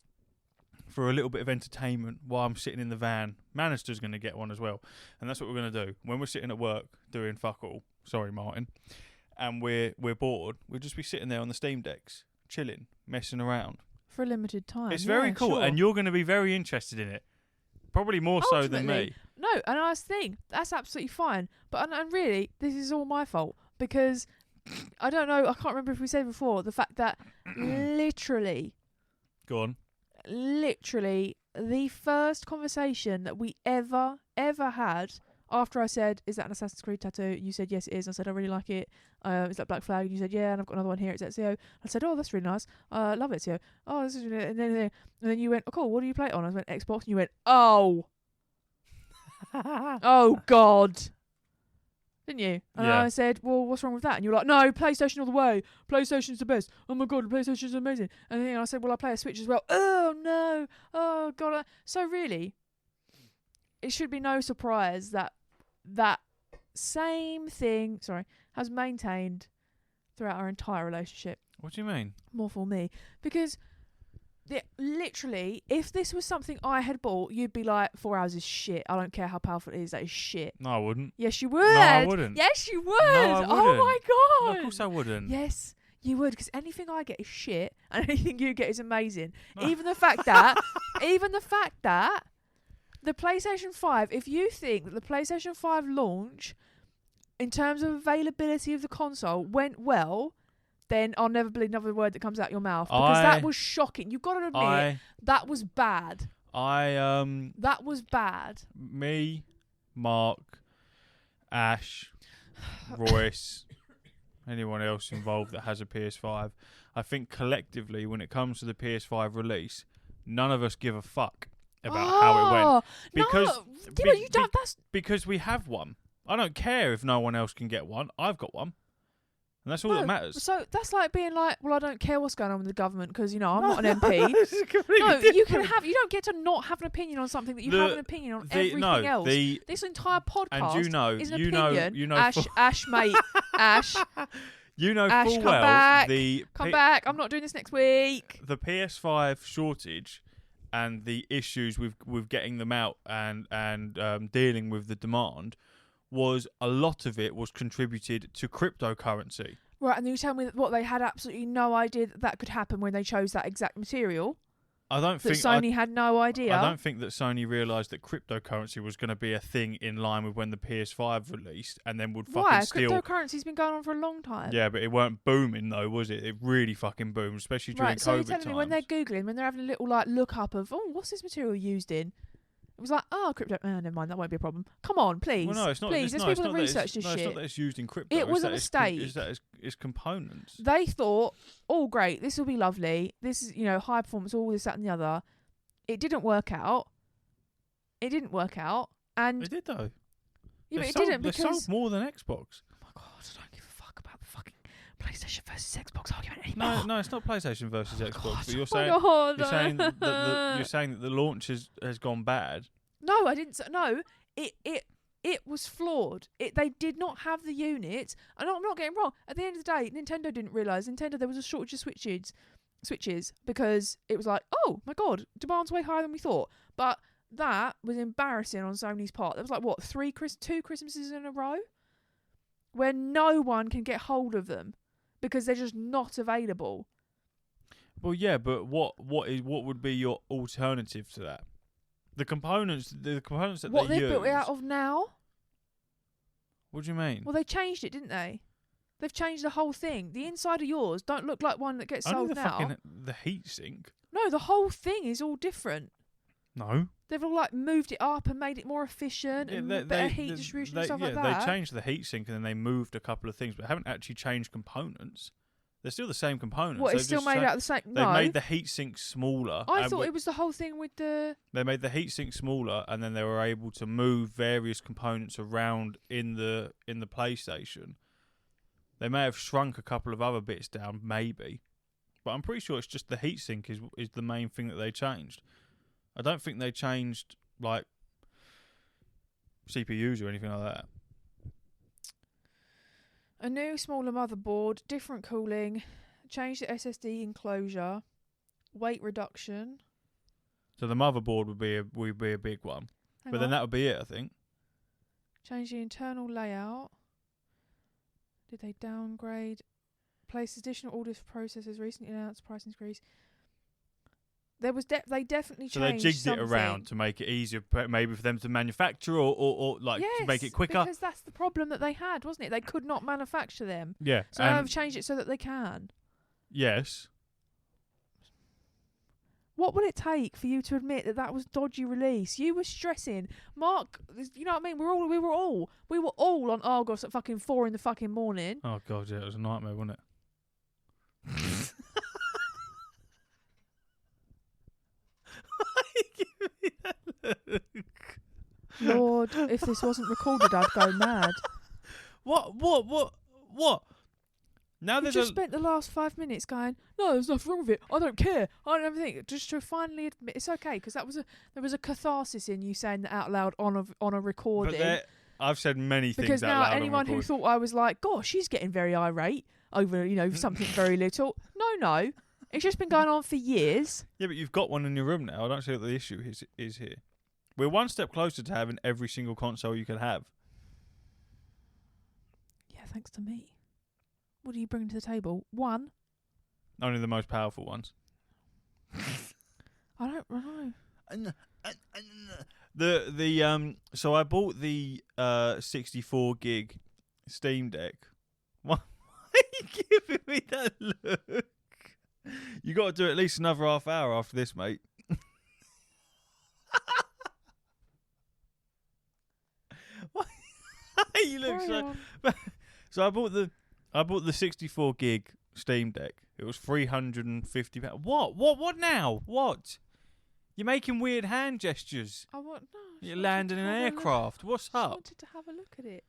for a little bit of entertainment while I'm sitting in the van. Manister's going to get one as well, and that's what we're going to do when we're sitting at work doing fuck all. Sorry, Martin. And we're bored. We'll just be sitting there on the Steam Decks, chilling, messing around. For a limited time. It's very cool, sure. and you're going to be very interested in it. Probably more so than me. No, and I was thinking, that's absolutely fine. But and really, this is all my fault. Because, I don't know, I can't remember if we said before, the fact that literally, Go on. the first conversation that we ever had after I said, is that an Assassin's Creed tattoo? You said, yes, it is. I said, I really like it. Is that Black Flag? And you said, yeah, and I've got another one here. It's Ezio. I said, oh, that's really nice. Love it, Ezio. Oh, this is really... And then you went, oh, cool, what do you play it on? I went, Xbox. And you went, oh. Oh, God. Didn't you? And Yeah. I said, well, what's wrong with that? And you were like, no, PlayStation all the way. PlayStation's the best. Oh, my God, PlayStation's amazing. And then I said, well, I play a Switch as well. Oh, no. Oh, God. So really, it should be no surprise that same thing, has maintained throughout our entire relationship. What do you mean? More for me. Because literally, if this was something I had bought, you'd be like, 4 hours is shit. I don't care how powerful it is. That is shit. No, I wouldn't. Yes, you would. No, I wouldn't. Yes, you would. No, I Oh, wouldn't. my God. No, of course I wouldn't. Yes, you would. Because anything I get is shit. And anything you get is amazing. Even the fact that the PlayStation 5, if you think that the PlayStation 5 launch, in terms of availability of the console, went well, then I'll never believe another word that comes out your mouth. Because that was shocking. You've got to admit, that was bad. That was bad. Me, Mark, Ash, Royce, anyone else involved that has a PS5, I think collectively, when it comes to the PS5 release, none of us give a fuck about how it went. Because we have one. I don't care if no one else can get one. I've got one. And that's all that matters. So that's like being like, well, I don't care what's going on with the government because, I'm not an MP. This is completely No, different. you don't get to not have an opinion on something that you have an opinion on everything else. This entire podcast is an opinion. Ash, mate. Ash. You know Ash, full come well back. the Come back. I'm not doing this next week. the PS5 shortage and the issues with getting them out and dealing with the demand, was a lot of it was contributed to cryptocurrency. Right, and you tell me that what they had absolutely no idea that could happen when they chose that exact material. I don't that think Sony had no idea. I don't think that Sony realised that cryptocurrency was going to be a thing in line with when the PS5 released, and then would fucking steal. Cryptocurrency's been going on for a long time. Yeah, but it weren't booming though, was it? It really fucking boomed, especially during COVID so you're telling times. me when they're googling, when they're having a little look up of, what's this material used in? It was like, crypto. Never mind, that won't be a problem. Come on, please. Well, no, it's not. Please, there's people that research this shit. It's not that it's used in crypto. It was a mistake. It's components. They thought, great, this will be lovely. This is, high performance, all this, that, and the other. It didn't work out. And It did though. Yeah, but it didn't they because sold more than Xbox. Oh my god, I don't give a fuck about the fucking PlayStation versus Xbox argument anymore. No, it's not PlayStation versus Xbox. God, But you're saying that the launch has gone bad. No, I didn't. No, it was flawed. They did not have the units. And I'm not getting wrong. At the end of the day, Nintendo didn't realise. There was a shortage of switches because it was like, oh my god, demand's way higher than we thought. But that was embarrassing on Sony's part. There was like what, 2 Christmases in a row where no one can get hold of them because they're just not available. Well, yeah, but what would be your alternative to that? The components that what they they've use. built it out of now. What do you mean? Well, they changed it, didn't they? They've changed the whole thing. The inside of yours don't look like one that gets sold now. The heat sink. No, the whole thing is all different. No. They've all moved it up and made it more efficient and better heat distribution and stuff like that. They changed the heat sink and then they moved a couple of things, but haven't actually changed components. They're still the same components. What, it's still made out of the same? No. They made the heat sink smaller. I thought it was the whole thing with the... They made the heat sink smaller and then they were able to move various components around in the PlayStation. They may have shrunk a couple of other bits down, maybe. But I'm pretty sure it's just the heat sink is the main thing that they changed. I don't think they changed, like, CPUs or anything like that. A new, smaller motherboard, different cooling, changed the SSD enclosure, weight reduction. So the motherboard would be a big one. Then that would be it, I think. Change the internal layout. Did they downgrade? Place additional orders for processors. Recently announced price increase. There was they definitely changed. So they jigged something. it around to make it easier, maybe for them to manufacture or like yes, to make it quicker. Because that's the problem that they had, wasn't it? They could not manufacture them. Yeah. So they've changed it so that they can. Yes. What will it take for you to admit that was dodgy release? You were stressing, Mark. You know what I mean? We were all on Argos at fucking 4 in the fucking morning. Oh god, yeah, it was a nightmare, wasn't it? Why are you giving me that look? Lord, if this wasn't recorded, I'd go mad. What? Now you just spent the last 5 minutes going, no, there's nothing wrong with it. I don't care. I don't think. Just to finally admit, it's okay because there was a catharsis in you saying that out loud on a recording. But I've said many things because out now loud anyone who thought I was like, gosh, she's getting very irate over something very little. No, it's just been going on for years. Yeah, but you've got one in your room now. I don't see what the issue is here. We're one step closer to having every single console you can have. Yeah, thanks to me. What do you bring to the table? One? Only the most powerful ones. I don't know. So I bought the 64 gig Steamdeck. Why are you giving me that look? You got to do at least another half hour after this, mate. You look so I bought the 64 gig Steam Deck. It was £350. What now? What? You're making weird hand gestures. You're landing an aircraft. What's up? I wanted to have a look at it.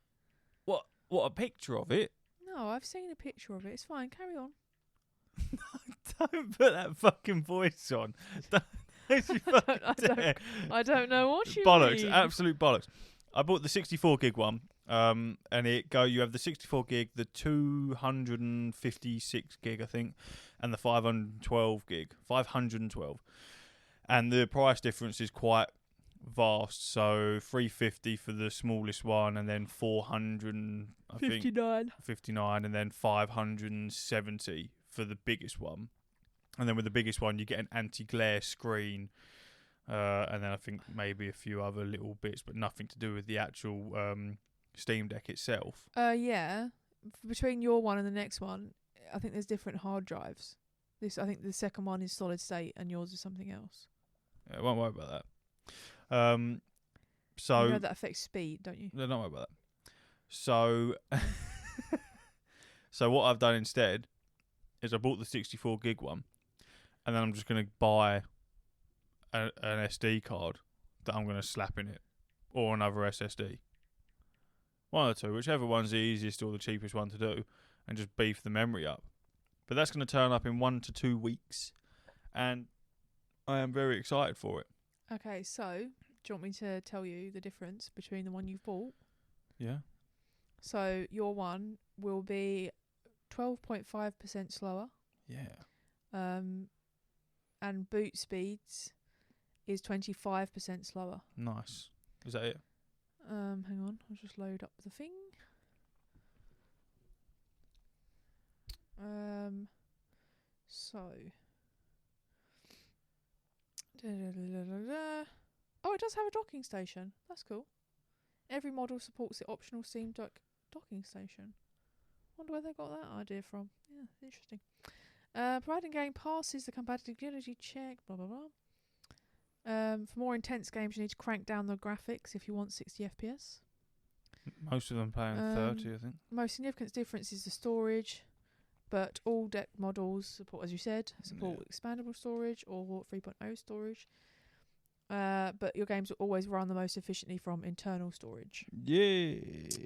What a picture of it? No, I've seen a picture of it. It's fine. Carry on. Don't put that fucking voice on. I don't know what you bollocks, mean. absolute bollocks. I bought the 64 gig one, and you have the 64 gig, the 256 gig, I think, and the 512 gig, 512. And the price difference is quite vast. So $350 for the smallest one, and then 400, I think 59, and then 570 for the biggest one. And then with the biggest one, you get an anti-glare screen, and then I think maybe a few other little bits, but nothing to do with the actual Steam Deck itself. Yeah. Between your one and the next one, I think there's different hard drives. I think the second one is solid state, and yours is something else. Yeah, won't worry about that. So you know that affects speed, don't you? No, don't worry about that. So, so what I've done instead is I bought the 64 gig one, and then I'm just going to buy an SD card that I'm going to slap in it, or another SSD. One of the two, whichever one's the easiest or the cheapest one to do, and just beef the memory up. But that's going to turn up in 1 to 2 weeks, and I am very excited for it. Okay, so do you want me to tell you the difference between the one you've bought? Yeah. So your one will be 12.5% slower. Yeah. And boot speeds is 25% slower. Nice. Is that it? Hang on, I'll just load up the thing. So. Oh, it does have a docking station. That's cool. Every model supports the optional Steamdeck docking station. Wonder where they got that idea from. Yeah, interesting. Providing game passes the compatibility check, blah, blah, blah. For more intense games, you need to crank down the graphics if you want 60 FPS. Most of them playing 30, I think. Most significant difference is the storage, but all deck models support, as you said, expandable storage or 3.0 storage. But your games will always run the most efficiently from internal storage. Yes.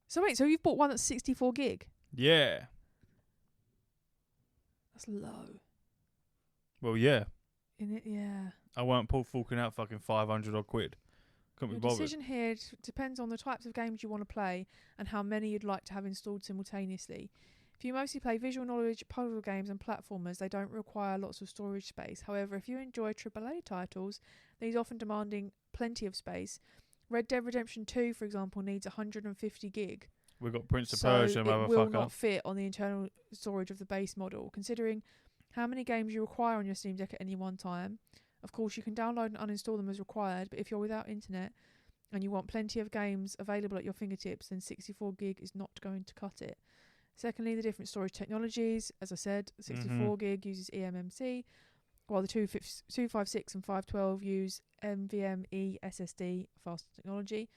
So wait, so you've bought one that's 64 gig? Yeah. That's low. Well, yeah. In it, yeah. I weren't forking out fucking 500 odd quid. Couldn't Your be bothered. decision here depends on the types of games you want to play and how many you'd like to have installed simultaneously. If you mostly play visual knowledge, puzzle games and platformers, they don't require lots of storage space. However, if you enjoy AAA titles, these often demanding plenty of space. Red Dead Redemption 2, for example, needs 150 gig. We've got Prince of Persia, motherfucker. It will not fit on the internal storage of the base model. Considering how many games you require on your Steam Deck at any one time, of course, you can download and uninstall them as required, but if you're without internet and you want plenty of games available at your fingertips, then 64 gig is not going to cut it. Secondly, the different storage technologies. As I said, 64 gig uses eMMC, while the 256 and 512 use NVMe SSD fast technology.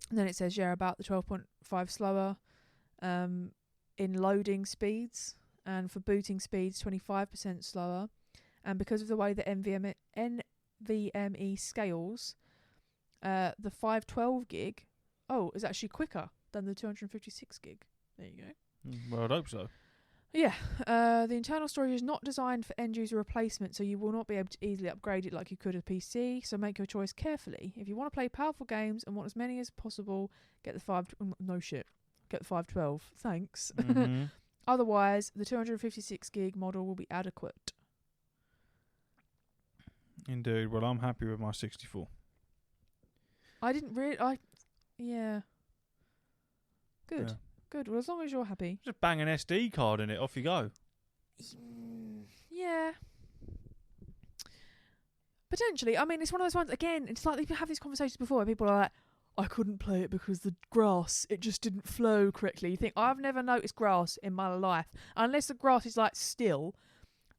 And then it says, about the 12.5 slower in loading speeds, and for booting speeds, 25% slower. And because of the way that NVMe scales, the 512 gig, is actually quicker than the 256 gig. There you go. Well, I'd hope so. Yeah. The internal storage is not designed for end-user replacement, so you will not be able to easily upgrade it like you could a PC, so make your choice carefully. If you want to play powerful games and want as many as possible, get the 512. Thanks. Mm-hmm. Otherwise, the 256 gig model will be adequate. Indeed. Well, I'm happy with my 64. Yeah. Good. Yeah. Good. Well, as long as you're happy. Just bang an SD card in it, off you go. Yeah. Potentially. I mean, it's one of those ones, again, it's like we have these conversations before where people are like, I couldn't play it because the grass, it just didn't flow correctly. You think, I've never noticed grass in my life. Unless the grass is like still,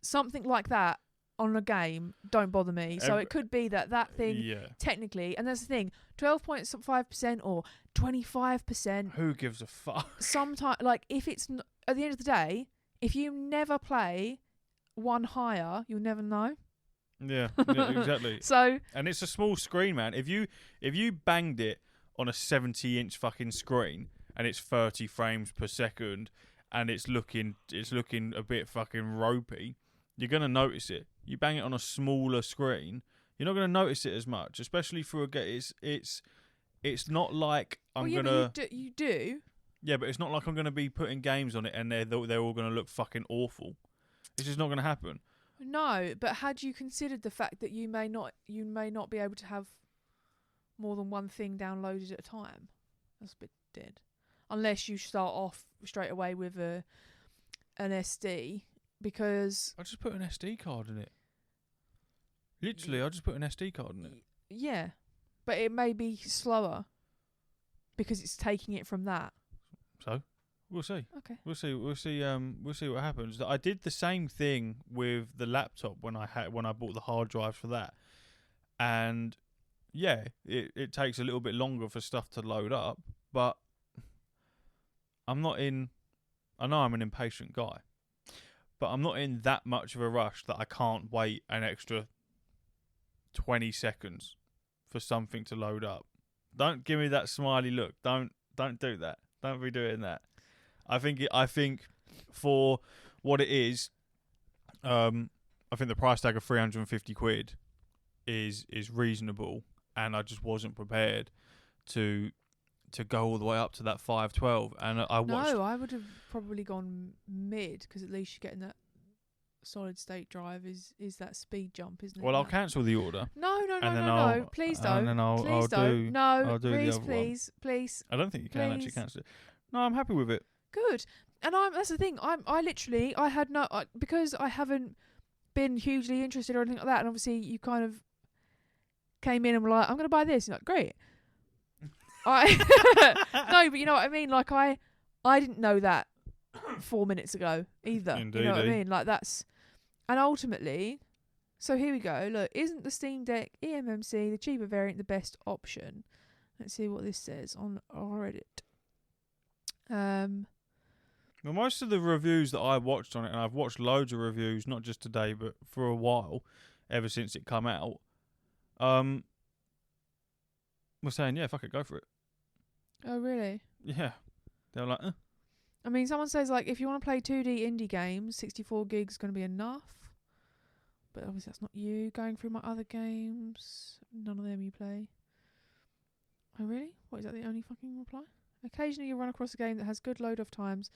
something like that on a game, don't bother me. So it could be that thing, technically, and that's the thing, 12.5% or 25%. Who gives a fuck? Sometimes, like, if it's, at the end of the day, if you never play one higher, you'll never know. Yeah, exactly. So, and it's a small screen, man. If you banged it on a 70-inch fucking screen and it's 30 frames per second and it's looking a bit fucking ropey, you're gonna notice it. You bang it on a smaller screen, you're not gonna notice it as much, especially for a game. It's not like you do. Yeah, but it's not like I'm gonna be putting games on it and they're all gonna look fucking awful. It's just not gonna happen. No, but had you considered the fact that you may not be able to have more than one thing downloaded at a time? That's a bit dead. Unless you start off straight away with an SD, because I just put an SD card in it. Literally, I just put an SD card in it. Yeah, but it may be slower because it's taking it from that. So we'll see. Okay. We'll see. We'll see what happens. I did the same thing with the laptop when I bought the hard drive for that, and yeah, it takes a little bit longer for stuff to load up, but I know I'm an impatient guy, but I'm not in that much of a rush that I can't wait an extra 20 seconds for something to load up. Don't give me that smiley look. Don't do that. Don't be doing that. I think for what it is, I think the price tag of £350 is reasonable, and I just wasn't prepared to go all the way up to that 512. And I watched. No, I would have probably gone mid, because at least you're getting that solid state drive is that speed jump, isn't it? Well, I'll cancel the order. No. Please don't. And then I'll please do. don't. No, I'll do please, the other please, one. please. I don't think you can actually cancel it. No, I'm happy with it. Good. And that's the thing. I had no, because I haven't been hugely interested or anything like that. And obviously, you kind of came in and were like, "I'm going to buy this." And you're like, great. No, but you know what I mean. Like I didn't know that 4 minutes ago either. Indeed. You know what I mean? Like that's, and ultimately, so here we go. Look, isn't the Steamdeck eMMC, the cheaper variant, the best option? Let's see what this says on Reddit. Well, most of the reviews that I watched on it, and I've watched loads of reviews, not just today, but for a while, ever since it come out, we're saying, yeah, fuck it, go for it. Oh, really? Yeah. They're like, I mean, someone says, like, if you want to play 2D indie games, 64 gigs is going to be enough. But obviously that's not you. Going through my other games, none of them you play. Oh, really? What, is that the only fucking reply? Occasionally you run across a game that has good load-off times,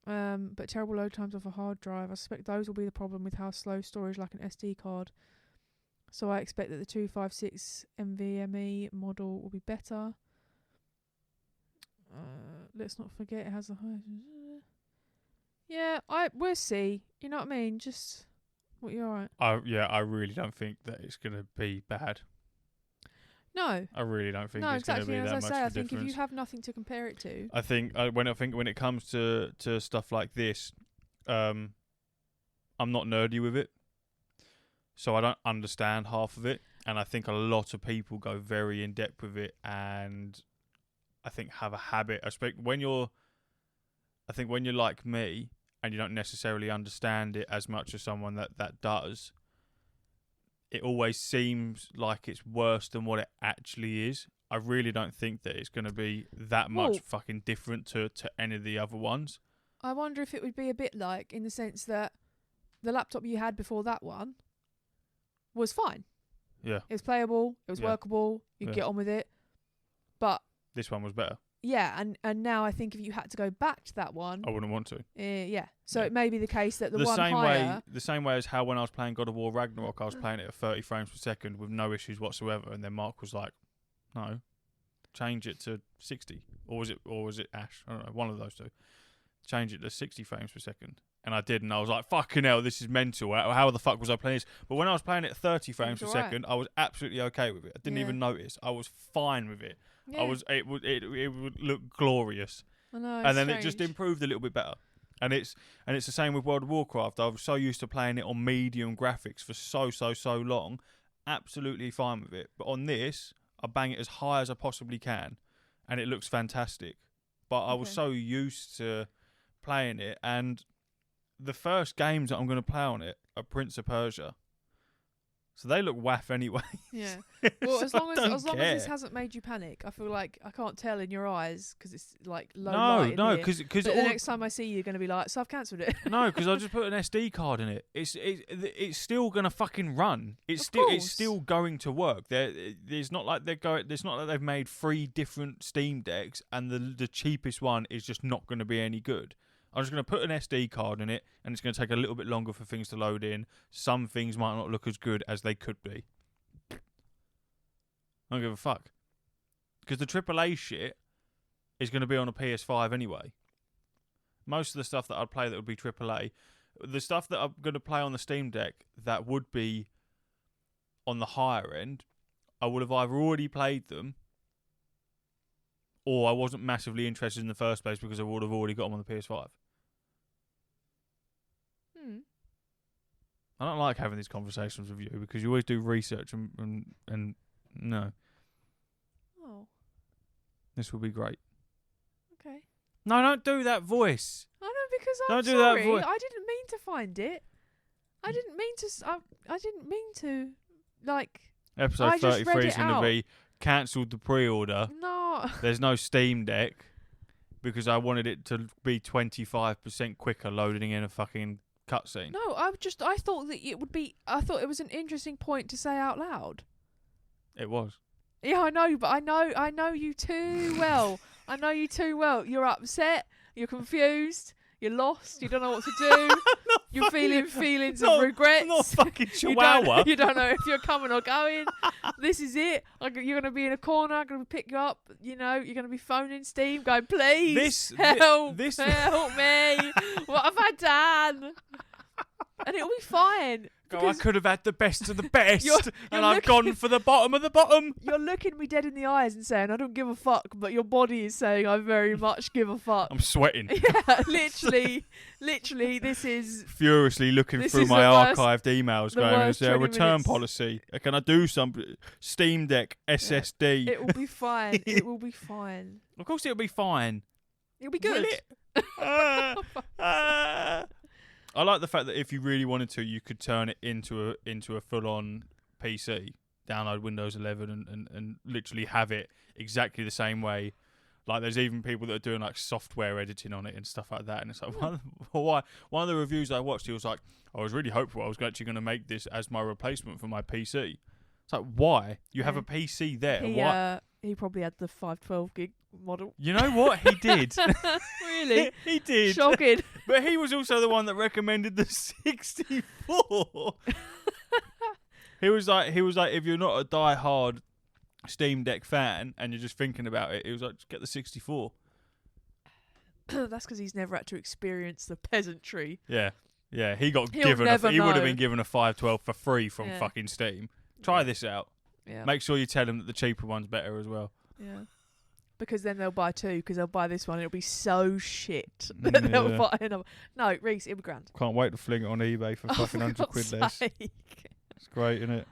but terrible load times off a hard drive. I suspect those will be the problem with how slow storage like an SD card. So I expect that the 256 NVMe model will be better. Let's not forget it has a high... Yeah, we'll see. You know what I mean? Just... What, you alright? I really don't think that it's going to be bad. No. I really don't think it's going to be that much of a difference. I think if you have nothing to compare it to... I think when it comes to stuff like this, I'm not nerdy with it. So I don't understand half of it. And I think a lot of people go very in-depth with it, and I think have a habit. I think when you're like me and you don't necessarily understand it as much as someone that does, it always seems like it's worse than what it actually is. I really don't think that it's going to be that much fucking different to any of the other ones. I wonder if it would be a bit like, in the sense that the laptop you had before that one was fine. Yeah. It was playable, it was workable, you could get on with it. But this one was better. Yeah, and now I think if you had to go back to that one, I wouldn't want to. Yeah. So it may be the case that the same way as how when I was playing God of War Ragnarok, I was playing it at 30 frames per second with no issues whatsoever, and then Mark was like, "No, change it to 60." Or was it Ash? I don't know, one of those two. Change it to 60 frames per second. And I did, and I was like, fucking hell, this is mental. How the fuck was I playing this? But when I was playing it at 30 frames per second, I was absolutely okay with it. I didn't even notice. I was fine with it. Yeah. It would look glorious. I know, and then it just improved a little bit better. And it's the same with World of Warcraft. I was so used to playing it on medium graphics for so long. Absolutely fine with it. But on this, I bang it as high as I possibly can, and it looks fantastic. But I was so used to playing it, and the first games that I'm going to play on it are Prince of Persia. So they look waff anyway. Yeah. Well, so as long as this hasn't made you panic, I feel like I can't tell in your eyes because it's like low light. No, because the next time I see you, you're going to be like, so I've cancelled it. No, because I just put an SD card in it. It's still going to fucking run. It's still going to work. It's not like they've made 3 different Steam Decks and the cheapest one is just not going to be any good. I'm just going to put an SD card in it, and it's going to take a little bit longer for things to load in. Some things might not look as good as they could be. I don't give a fuck. Because the AAA shit is going to be on a PS5 anyway. Most of the stuff that I'd play that would be AAA, the stuff that I'm going to play on the Steam Deck that would be on the higher end, I would have either already played them, or I wasn't massively interested in the first place because I would have already got them on the PS5. I don't like having these conversations with you because you always do research and no. Oh. This will be great. Okay. No, don't do that voice. I know, because I'm Don't do that sorry. voice. I didn't mean to find it. I didn't mean to. I didn't mean to. Like. Episode I just 33 read is it going to out. be cancelled the pre-order. No. There's no Steam Deck because I wanted it to be 25% quicker loading in a fucking cutscene. No, I thought that it would be. I thought it was an interesting point to say out loud. It was. Yeah, I know, but I know you too well. I know you too well. You're upset. You're confused. You're lost. You don't know what to do. You're feeling feelings of regrets. I'm not fucking chihuahua. You don't know if you're coming or going. This is it. You're going to be in a corner. I'm going to pick you up. You know, you're going to be phoning Steam, going, please help me. What have I done? And it'll be fine. I could have had the best of the best, You're and I've gone for the bottom of the bottom. You're looking me dead in the eyes and saying, I don't give a fuck, but your body is saying, I very much give a fuck. I'm sweating. Yeah, literally, this is... Furiously looking This through is my the worst- archived emails the going, is worst there a 20 return minutes. policy? Can I do some Steam Deck SSD? It will be fine. It will be fine. Of course it'll be fine. It'll be good. Will it? I like the fact that if you really wanted to, you could turn it into a full-on PC, download Windows 11 and literally have it exactly the same way. Like, there's even people that are doing like software editing on it and stuff like that. And it's like, why? One of the reviews I watched, he was like, I was really hopeful I was actually going to make this as my replacement for my PC. It's like, why? You have a PC there. Why? He probably had the 512 gig model. You know what? He did. Really? he did. Shocking. But he was also the one that recommended the 64. He was like, if you're not a die-hard Steam Deck fan and you're just thinking about it, he was like, just get the 64. That's because he's never had to experience the peasantry. Yeah, he got He'll given. never He would have know. been given a 512 for free from Yeah. fucking Steam. Try this out. Yeah. Make sure you tell him that the cheaper one's better as well. Yeah. Because then they'll buy two, because they'll buy this one. It'll be so shit that they'll Yeah. buy another. No, Reese, it'll be grand. Can't wait to fling it on eBay for fucking For 100 quid God's less. sake. It's great, isn't it?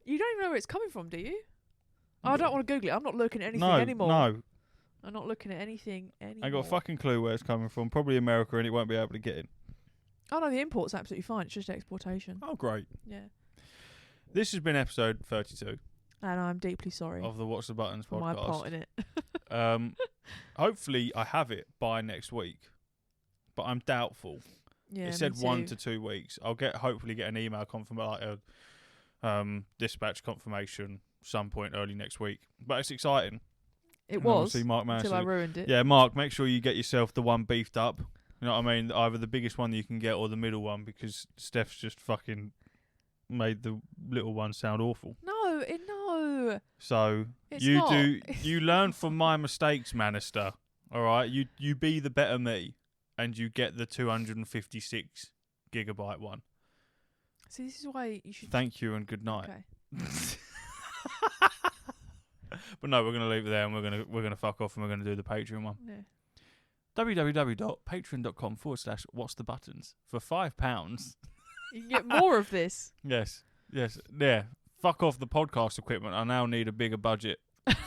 You don't even know where it's coming from, do you? I don't want to Google it. I'm not looking at anything No, anymore. no. I'm not looking at anything anymore. I got a fucking clue where it's coming from. Probably America, and it won't be able to get in. Oh, no, the import's absolutely fine. It's just exportation. Oh, great. Yeah. This has been episode 32 And I'm deeply sorry of the What's the Buttons for my part podcast. in it. Hopefully, I have it by next week, but I'm doubtful. Yeah, It said me 1 too. to 2 weeks. I'll hopefully get an email confirmation, like a dispatch confirmation, some point early next week. But it's exciting. It And was obviously Mark until I Manson. ruined it. Yeah, Mark, make sure you get yourself the one beefed up. You know what I mean? Either the biggest one that you can get or the middle one, because Steph's just fucking made the little one sound awful. No. So It's you not. you learn from my mistakes, Manister. All right, you be the better me, and you get the 256 gigabyte one. See, this is why you should. Thank you and good night. Okay. But no, we're gonna leave it there, and we're gonna fuck off, and we're gonna do the Patreon one. Yeah. www.patreon.com/what's the buttons for £5. You can get more of this. Yes. Yeah. Fuck off the podcast equipment. I now need a bigger budget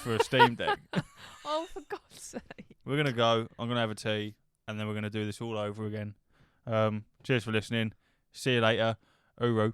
for a Steam Deck. Oh, for God's sake. We're going to go. I'm going to have a tea. And then we're going to do this all over again. Cheers for listening. See you later. Uru.